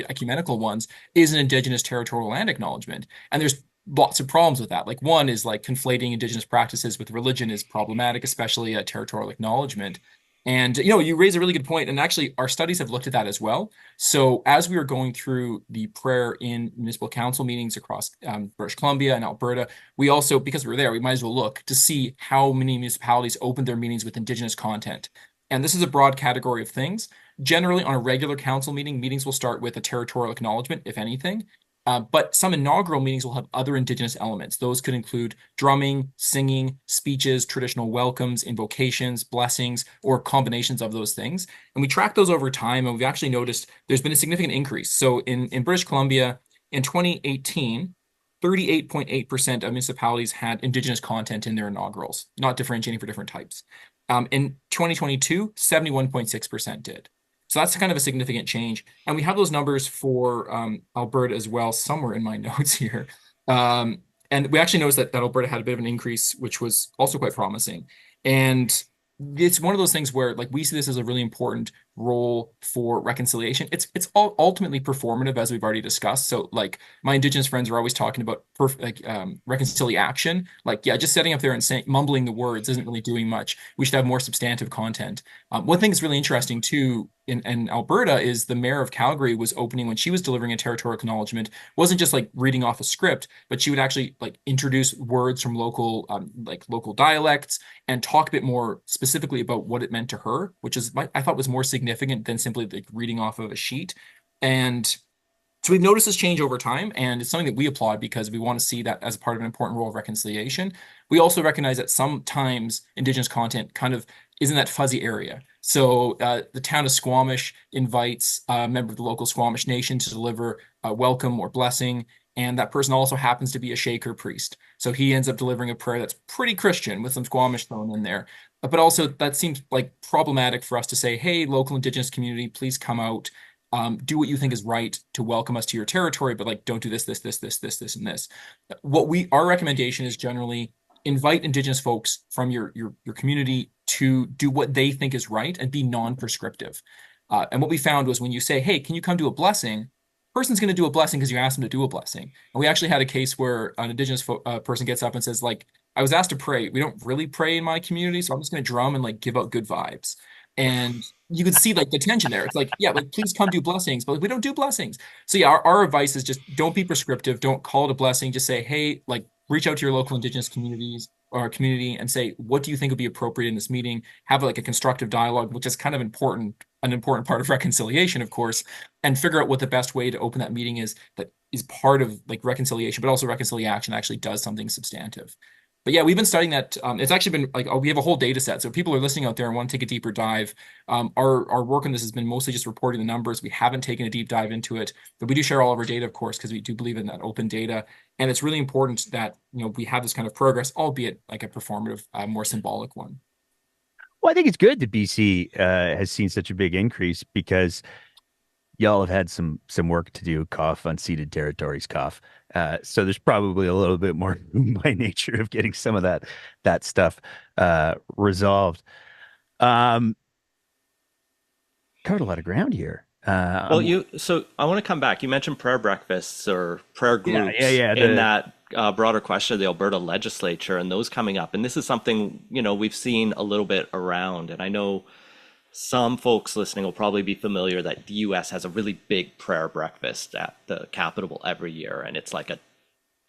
S3: ecumenical ones is an Indigenous territorial land acknowledgement. And there's lots of problems with that. Like one is like conflating Indigenous practices with religion is problematic, especially a territorial acknowledgement. And you raise a really good point, and actually our studies have looked at that as well. So as we were going through the prayer in municipal council meetings across British Columbia and Alberta, we also, because we were there, we might as well look to see how many municipalities opened their meetings with Indigenous content. And this is a broad category of things. Generally, on a regular council meeting, meetings will start with a territorial acknowledgement, if anything. But some inaugural meetings will have other Indigenous elements. Those could include drumming, singing, speeches, traditional welcomes, invocations, blessings, or combinations of those things. And we track those over time, and we've actually noticed there's been a significant increase. So in British Columbia, in 2018, 38.8% of municipalities had Indigenous content in their inaugurals, not differentiating for different types. In 2022, 71.6% did. So that's kind of a significant change. And we have those numbers for Alberta as well, somewhere in my notes here. And we actually noticed that Alberta had a bit of an increase, which was also quite promising. And it's one of those things where like we see this as a really important role for reconciliation. It's all ultimately performative, as we've already discussed. So like my Indigenous friends are always talking about reconciliation. Like, yeah, just sitting up there and saying mumbling the words isn't really doing much. We should have more substantive content. One thing that's really interesting too in Alberta is the mayor of Calgary was opening when she was delivering a territorial acknowledgement, wasn't just like reading off a script, but she would actually like introduce words from local dialects and talk a bit more specifically about what it meant to her, which is I thought was more significant than simply like reading off of a sheet. And so we've noticed this change over time, and it's something that we applaud because we want to see that as part of an important role of reconciliation. We also recognize that sometimes Indigenous content kind of is in that fuzzy area. So the town of Squamish invites a member of the local Squamish Nation to deliver a welcome or blessing, and that person also happens to be a Shaker priest. So he ends up delivering a prayer that's pretty Christian with some Squamish thrown in there. But also that seems like problematic for us to say, hey, local Indigenous community, please come out, do what you think is right to welcome us to your territory, but like don't do this, and this. Our recommendation is generally invite Indigenous folks from your community to do what they think is right and be non-prescriptive. And what we found was when you say, hey, can you come do a blessing? Person's going to do a blessing because you asked them to do a blessing. And we actually had a case where an Indigenous person gets up and says, like, I was asked to pray. We don't really pray in my community, so I'm just going to drum and like give out good vibes. And you could see like the tension there. It's like, yeah, like please come do blessings, but like, we don't do blessings. So yeah, our advice is just don't be prescriptive. Don't call it a blessing. Just say, hey, like reach out to your local Indigenous communities or community and say, what do you think would be appropriate in this meeting? Have like a constructive dialogue, which is kind of an important part of reconciliation, of course, and figure out what the best way to open that meeting is that is part of like reconciliation, but also reconciliation actually does something substantive. But yeah, we've been studying that. It's actually been like we have a whole data set. So if people are listening out there and want to take a deeper dive, our work on this has been mostly just reporting the numbers. We haven't taken a deep dive into it, but we do share all of our data, of course, because we do believe in that open data. And it's really important that we have this kind of progress, albeit like a performative, more symbolic one.
S1: Well, I think it's good that BC has seen such a big increase because y'all have had some work to do. Cough, unceded territories, cough. So there's probably a little bit more by nature of getting some of that stuff resolved. Covered a lot of ground here.
S2: Well, so I want to come back. You mentioned prayer breakfasts or prayer groups
S1: yeah.
S2: in that broader question of the Alberta legislature and those coming up. And this is something, we've seen a little bit around. And I know some folks listening will probably be familiar that the US has a really big prayer breakfast at the Capitol every year. And it's like a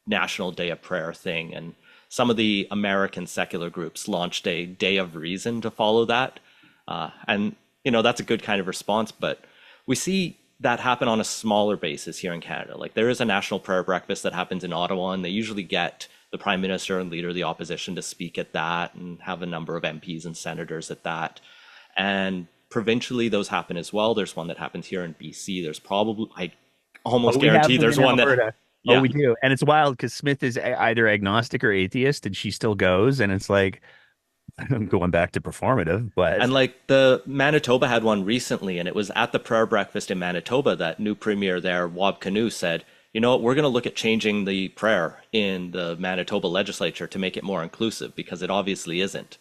S2: national day of prayer thing. And some of the American secular groups launched a day of reason to follow that. And that's a good kind of response. But we see that happen on a smaller basis here in Canada. Like there is a national prayer breakfast that happens in Ottawa, and they usually get the Prime Minister and Leader of the Opposition to speak at that and have a number of MPs and senators at that. And provincially, those happen as well. There's one that happens here in BC. There's probably, I almost guarantee there's one that...
S1: Yeah. Oh, we do. And it's wild because Smith is either agnostic or atheist, and she still goes. And it's like, I'm going back to performative, but
S2: and like the Manitoba had one recently, and it was at the prayer breakfast in Manitoba that new premier there, Wab Kinew, said, you know what, we're going to look at changing the prayer in the Manitoba legislature to make it more inclusive because it obviously isn't.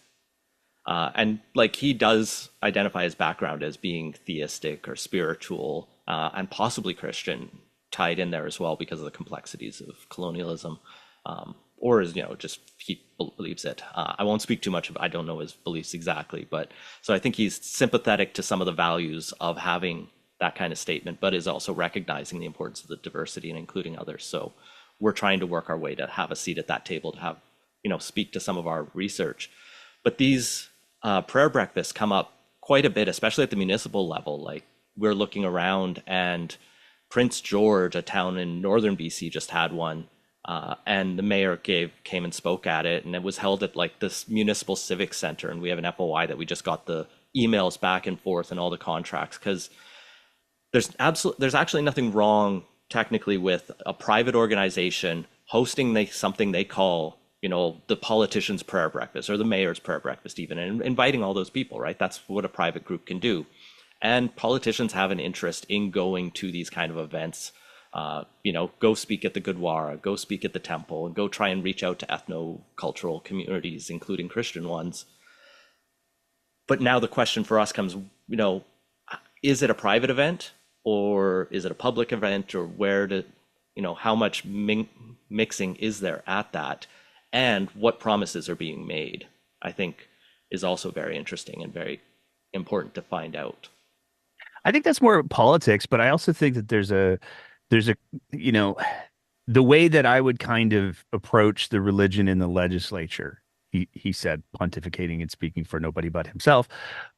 S2: And like he does identify his background as being theistic or spiritual and possibly Christian tied in there as well because of the complexities of colonialism. Or is just he believes it. I won't speak too much. I don't know his beliefs exactly, but so I think he's sympathetic to some of the values of having that kind of statement, but is also recognizing the importance of the diversity and including others. So we're trying to work our way to have a seat at that table to have speak to some of our research. But these prayer breakfasts come up quite a bit, especially at the municipal level. Like we're looking around and Prince George, a town in northern BC, just had one, and the mayor came and spoke at it, and it was held at like this municipal civic center, and we have an FOI that we just got the emails back and forth and all the contracts because there's actually nothing wrong technically with a private organization hosting something they call, the politician's prayer breakfast or the mayor's prayer breakfast even, and inviting all those people, right? That's what a private group can do. And politicians have an interest in going to these kind of events. Go speak at the Gurdwara, go speak at the temple, and go try and reach out to ethno-cultural communities, including Christian ones. But now the question for us comes, is it a private event or is it a public event, or how much mixing is there at that? And what promises are being made, I think is also very interesting and very important to find out.
S1: I think that's more politics, but I also think that there's a you know the way that I would kind of approach the religion in the legislature. He said, pontificating and speaking for nobody but himself.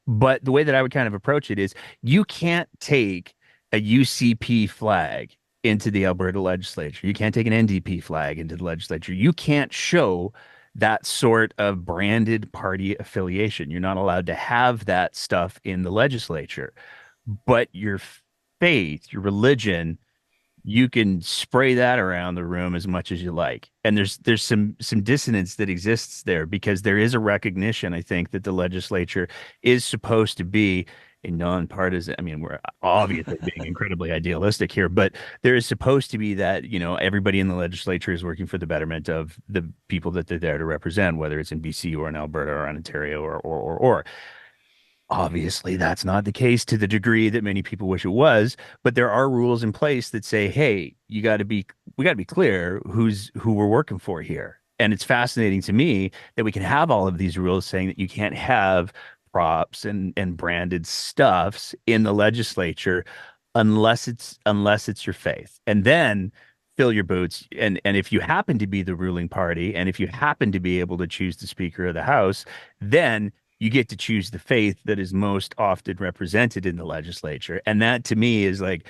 S1: But the way that I would kind of approach it is you can't take a UCP flag into the Alberta legislature. You can't take an NDP flag into the legislature. You can't show that sort of branded party affiliation. You're not allowed to have that stuff in the legislature. But your faith, your religion, you can spray that around the room as much as you like. And there's some dissonance that exists there because there is a recognition, I think, that the legislature is supposed to be a nonpartisan. I mean, we're obviously being incredibly idealistic here, but there is supposed to be that, everybody in the legislature is working for the betterment of the people that they're there to represent, whether it's in BC or in Alberta or in Ontario or. Obviously, that's not the case to the degree that many people wish it was, but there are rules in place that say, hey, we got to be clear who we're working for here. And it's fascinating to me that we can have all of these rules saying that you can't have props and branded stuffs in the legislature unless it's your faith. And then fill your boots. And if you happen to be the ruling party, and if you happen to be able to choose the Speaker of the House, then you get to choose the faith that is most often represented in the legislature. And that to me is like,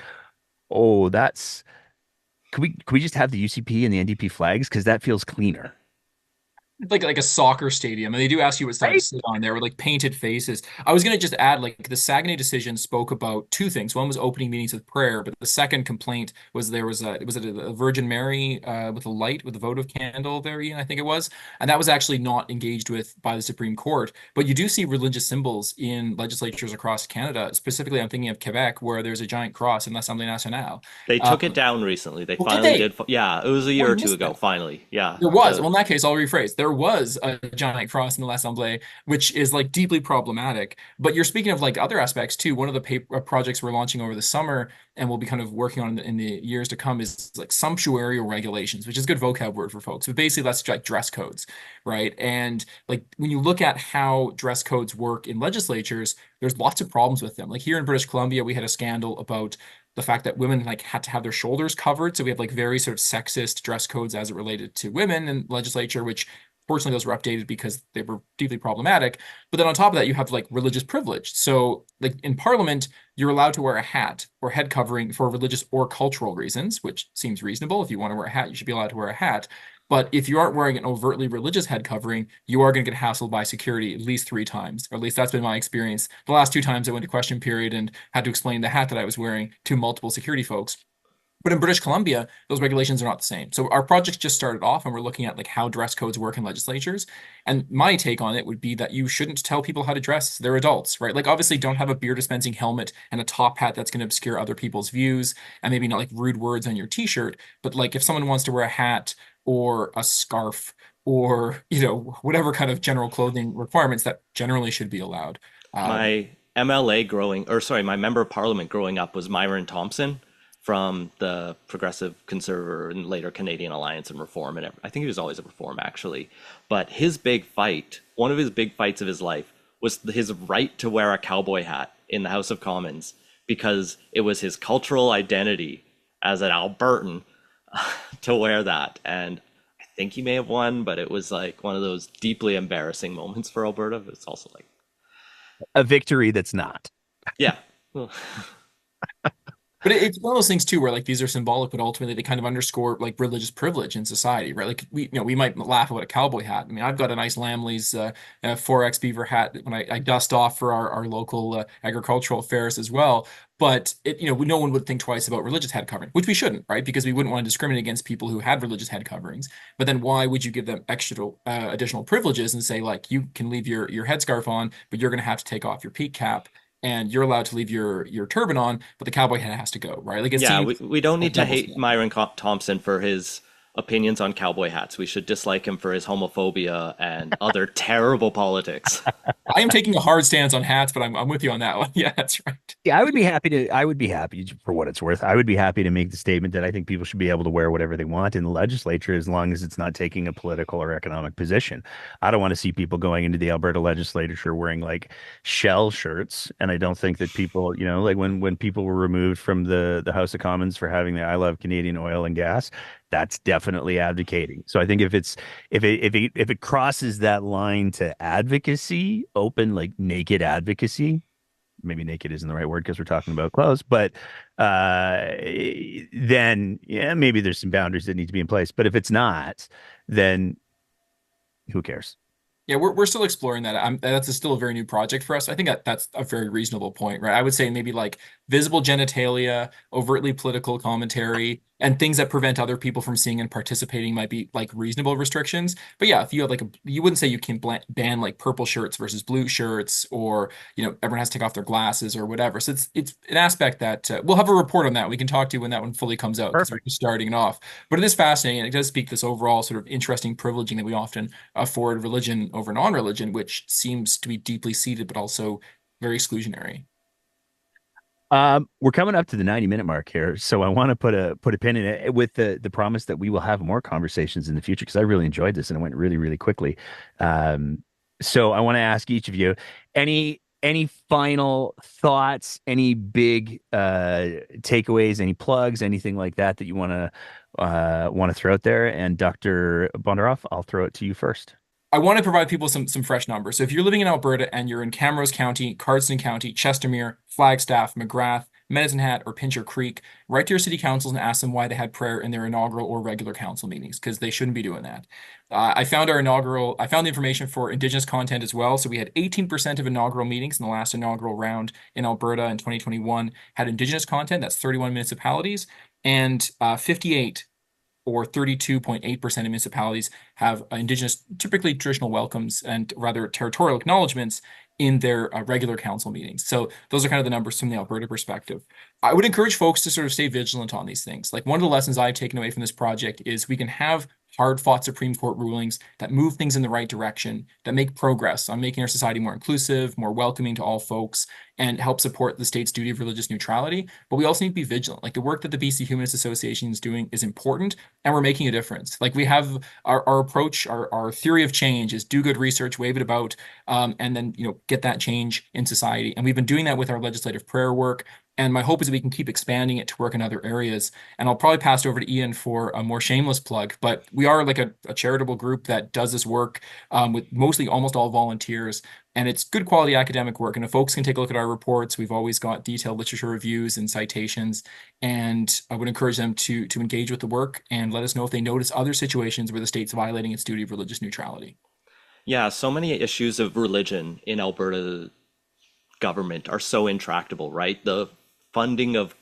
S1: oh, that's can we just have the UCP and the NDP flags? Because that feels cleaner.
S3: Like a soccer stadium, and they do ask you what side to
S1: Right?
S3: sit on there with like painted faces. I was gonna just add, like, the Saguenay decision spoke about two things. One was opening meetings with prayer, but the second complaint was there was a Virgin Mary with a light with a votive candle there, Ian, I think it was, and that was actually not engaged with by the Supreme Court. But you do see religious symbols in legislatures across Canada. Specifically, I'm thinking of Quebec, where there's a giant cross in l'Assemblée nationale.
S2: They took it
S3: Um,
S2: down recently. They
S3: well, did
S2: finally
S3: they?
S2: did. Yeah, it was a
S3: Oh,
S2: year
S3: I
S2: or two
S3: missed
S2: ago.
S3: that.
S2: Finally, yeah.
S3: There was.
S2: The
S3: Well, in that case, I'll rephrase. There was a giant cross in the L'Assemblée, which is like deeply problematic. But you're speaking of like other aspects too. One of the projects we're launching over the summer and we'll be kind of working on in the years to come is like sumptuarial regulations, which is a good vocab word for folks. But basically, that's like dress codes, right? And like when you look at how dress codes work in legislatures, there's lots of problems with them. Like here in British Columbia, we had a scandal about the fact that women like had to have their shoulders covered. So we have like very sort of sexist dress codes as it related to women in legislature, which fortunately those were updated because they were deeply problematic. But then on top of that, you have like religious privilege. So like in Parliament, you're allowed to wear a hat or head covering for religious or cultural reasons, which seems reasonable. If you want to wear a hat, you should be allowed to wear a hat. But if you aren't wearing an overtly religious head covering, you are going to get hassled by security at least three times, or at least that's been my experience. The last two times I went to question period and had to explain the hat that I was wearing to multiple security folks. But in British Columbia, those regulations are not the same. So our project's just started off and we're looking at like how dress codes work in legislatures. And my take on it would be that you shouldn't tell people how to dress. They're adults, right? Like obviously don't have a beer dispensing helmet and a top hat that's going to obscure other people's views and maybe not like rude words on your t-shirt. But like if someone wants to wear a hat or a scarf or, whatever kind of general clothing requirements, that generally should be allowed.
S2: my MLA growing, or sorry, my member of parliament growing up was Myron Thompson from the Progressive Conservative and later Canadian Alliance and Reform, and I think he was always a Reform actually. But his big fight, one of his big fights of his life, was his right to wear a cowboy hat in the House of Commons because it was his cultural identity as an Albertan to wear that. And I think he may have won, but it was like one of those deeply embarrassing moments for Alberta. But it's also like,
S1: A victory that's not.
S2: yeah.
S3: But it's one of those things too, where like these are symbolic, but ultimately they kind of underscore like religious privilege in society, right? Like we might laugh about a cowboy hat. I mean, I've got a nice Lamley's 4X beaver hat when I dust off for our local agricultural fairs as well. But no one would think twice about religious head covering, which we shouldn't, right? Because we wouldn't want to discriminate against people who had religious head coverings. But then why would you give them extra additional privileges and say like you can leave your headscarf on, but you're going to have to take off your peak cap? And you're allowed to leave your turban on, but the cowboy hat has to go, right? Like it
S2: Yeah,
S3: seems
S2: we don't
S3: like
S2: need to
S3: double
S2: hate
S3: standard.
S2: Myron Thompson for his opinions on cowboy hats. We should dislike him for his homophobia and other terrible politics.
S3: I am taking a hard stance on hats, but I'm with you on that one. Yeah, that's right.
S1: Yeah, I would be happy for what it's worth. I would be happy to make the statement that I think people should be able to wear whatever they want in the legislature as long as it's not taking a political or economic position. I don't want to see people going into the Alberta legislature wearing like shell shirts. And I don't think that people, like when people were removed from the House of Commons for having the I love Canadian oil and gas, that's definitely advocating. So I think if it crosses that line to advocacy, open like naked advocacy, maybe naked isn't the right word because we're talking about clothes, but uh, then yeah, maybe there's some boundaries that need to be in place. But if it's not, then who cares?
S3: Yeah, we're still exploring that. That's still a very new project for us. I think that's a very reasonable point, right? I would say maybe like visible genitalia, overtly political commentary, and things that prevent other people from seeing and participating might be like reasonable restrictions. But yeah, if you have like you wouldn't say you can ban like purple shirts versus blue shirts, or everyone has to take off their glasses or whatever. So it's an aspect that we'll have a report on that. We can talk to you when that one fully comes out because we're
S1: Perfect.
S3: just starting it off. But it is fascinating, and it does speak to this overall sort of interesting privileging that we often afford religion over non-religion, which seems to be deeply seated, but also very exclusionary.
S1: We're coming up to the 90-minute mark here, so I want to put a pin in it with the promise that we will have more conversations in the future because I really enjoyed this and it went really, really quickly. So I want to ask each of you any final thoughts, any big takeaways, any plugs, anything like that that you want to throw out there. And Dr. Bondaroff, I'll throw it to you first.
S3: I want to provide people some fresh numbers. So if you're living in Alberta and you're in Camrose County, Cardston County, Chestermere, Flagstaff, McGrath, Medicine Hat, or Pincher Creek, write to your city councils and ask them why they had prayer in their inaugural or regular council meetings, because they shouldn't be doing that. I found I found the information for Indigenous content as well. So we had 18% of inaugural meetings in the last inaugural round in Alberta in 2021 had Indigenous content. That's 31 municipalities, and 58 or 32.8% of municipalities have Indigenous, typically traditional welcomes and rather territorial acknowledgements in their regular council meetings. So those are kind of the numbers from the Alberta perspective. I would encourage folks to sort of stay vigilant on these things. Like one of the lessons I've taken away from this project is we can have hard-fought Supreme Court rulings that move things in the right direction, that make progress on making our society more inclusive, more welcoming to all folks, and help support the state's duty of religious neutrality. But we also need to be vigilant. Like the work that the BC Humanist Association is doing is important, and we're making a difference. Like we have our approach, our theory of change is do good research, wave it about, and then get that change in society. And we've been doing that with our legislative prayer work. And my hope is that we can keep expanding it to work in other areas. And I'll probably pass it over to Ian for a more shameless plug, but we are like a charitable group that does this work with mostly almost all volunteers. And it's good quality academic work. And if folks can take a look at our reports, we've always got detailed literature reviews and citations. And I would encourage them to engage with the work and let us know if they notice other situations where the state's violating its duty of religious neutrality.
S2: Yeah, so many issues of religion in Alberta government are so intractable, right? The funding of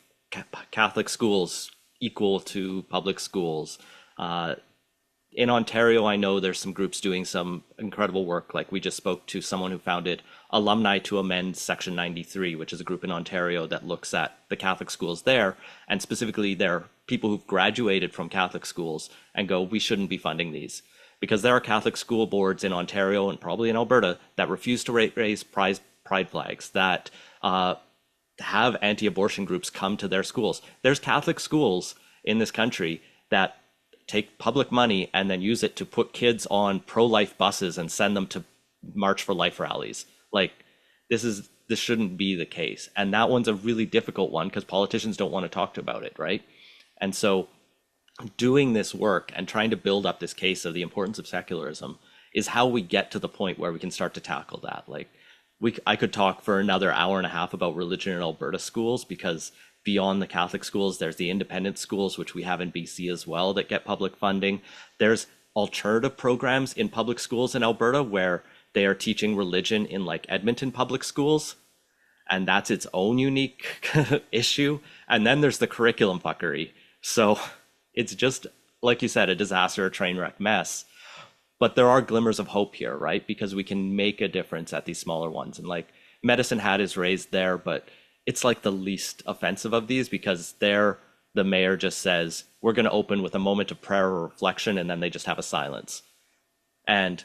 S2: Catholic schools equal to public schools. Uh, in Ontario, I know there's some groups doing some incredible work. Like we just spoke to someone who founded Alumni to Amend Section 93, which is a group in Ontario that looks at the Catholic schools there, and specifically their people who've graduated from Catholic schools and go, we shouldn't be funding these. Because there are Catholic school boards in Ontario and probably in Alberta that refuse to raise pride flags, that have anti-abortion groups come to their schools. There's Catholic schools in this country that take public money and then use it to put kids on pro-life buses and send them to March for Life rallies. Like this shouldn't be the case. And that one's a really difficult one because politicians don't want to talk about it, right? And so doing this work and trying to build up this case of the importance of secularism is how we get to the point where we can start to tackle that. Like I could talk for another hour and a half about religion in Alberta schools because beyond the Catholic schools. There's the independent schools, which we have in BC as well, that get public funding. There's alternative programs in public schools in Alberta where they are teaching religion in like Edmonton public schools, and that's its own unique issue. And then there's the curriculum fuckery. So it's just, like you said, a disaster, a train wreck mess. But there are glimmers of hope here, right? Because we can make a difference at these smaller ones. And like Medicine Hat is raised there, but it's like the least offensive of these, because there the mayor just says, we're going to open with a moment of prayer or reflection, and then they just have a silence. And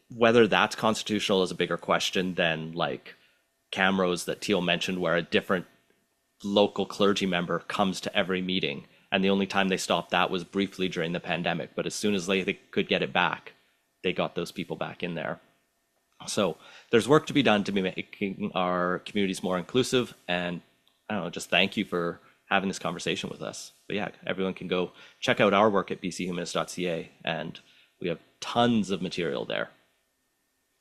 S2: whether that's constitutional is a bigger question than like Camrose that Teale mentioned, where a different local clergy member comes to every meeting. And the only time they stopped that was briefly during the pandemic. But as soon as they could get it back, they got those people back in there. So there's work to be done to be making our communities more inclusive. And I don't know, just thank you for having this conversation with us. But yeah, everyone can go check out our work at bchumanist.ca, and we have tons of material there.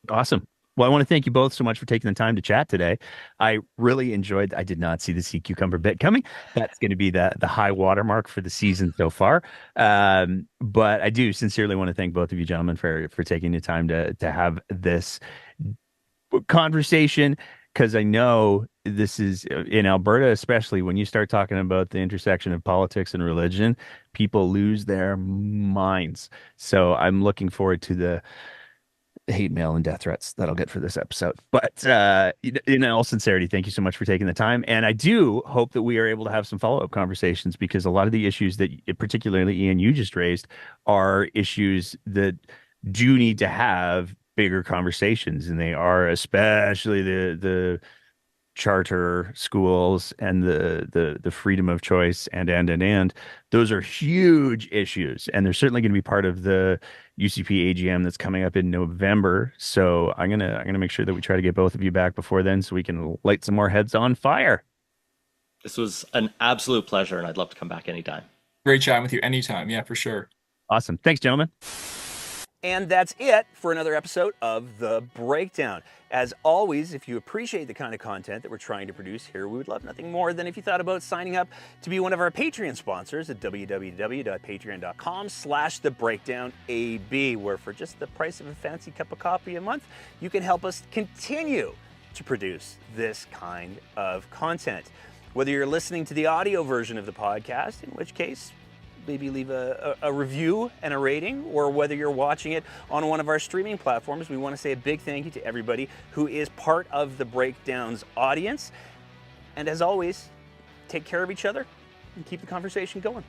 S1: Awesome. Well, I want to thank you both so much for taking the time to chat today. I really enjoyed. I did not see the sea cucumber bit coming. That's going to be the high watermark for the season so far. But I do sincerely want to thank both of you gentlemen for taking the time to have this conversation, because I know this is in Alberta, especially when you start talking about the intersection of politics and religion, people lose their minds. So I'm looking forward to the hate mail and death threats that I'll get for this episode. But in all sincerity, thank you so much for taking the time. And I do hope that we are able to have some follow-up conversations, because a lot of the issues that particularly Ian, you just raised, are issues that do need to have bigger conversations. And they are especially the charter schools and the freedom of choice and those are huge issues, and they're certainly going to be part of the UCP AGM that's coming up in November. So I'm gonna make sure that we try to get both of you back before then, so we can light some more heads on fire.
S2: This was an absolute pleasure, and I'd love to come back anytime.
S3: Great chatting with you anytime. Yeah, for sure.
S1: Awesome. Thanks, gentlemen.
S4: And that's it for another episode of The Breakdown. As always, if you appreciate the kind of content that we're trying to produce here, we would love nothing more than if you thought about signing up to be one of our Patreon sponsors at www.patreon.com/thebreakdownab, where for just the price of a fancy cup of coffee a month, you can help us continue to produce this kind of content. Whether you're listening to the audio version of the podcast, in which case, maybe leave a review and a rating, or whether you're watching it on one of our streaming platforms, we want to say a big thank you to everybody who is part of the Breakdown's audience. And as always, take care of each other and keep the conversation going.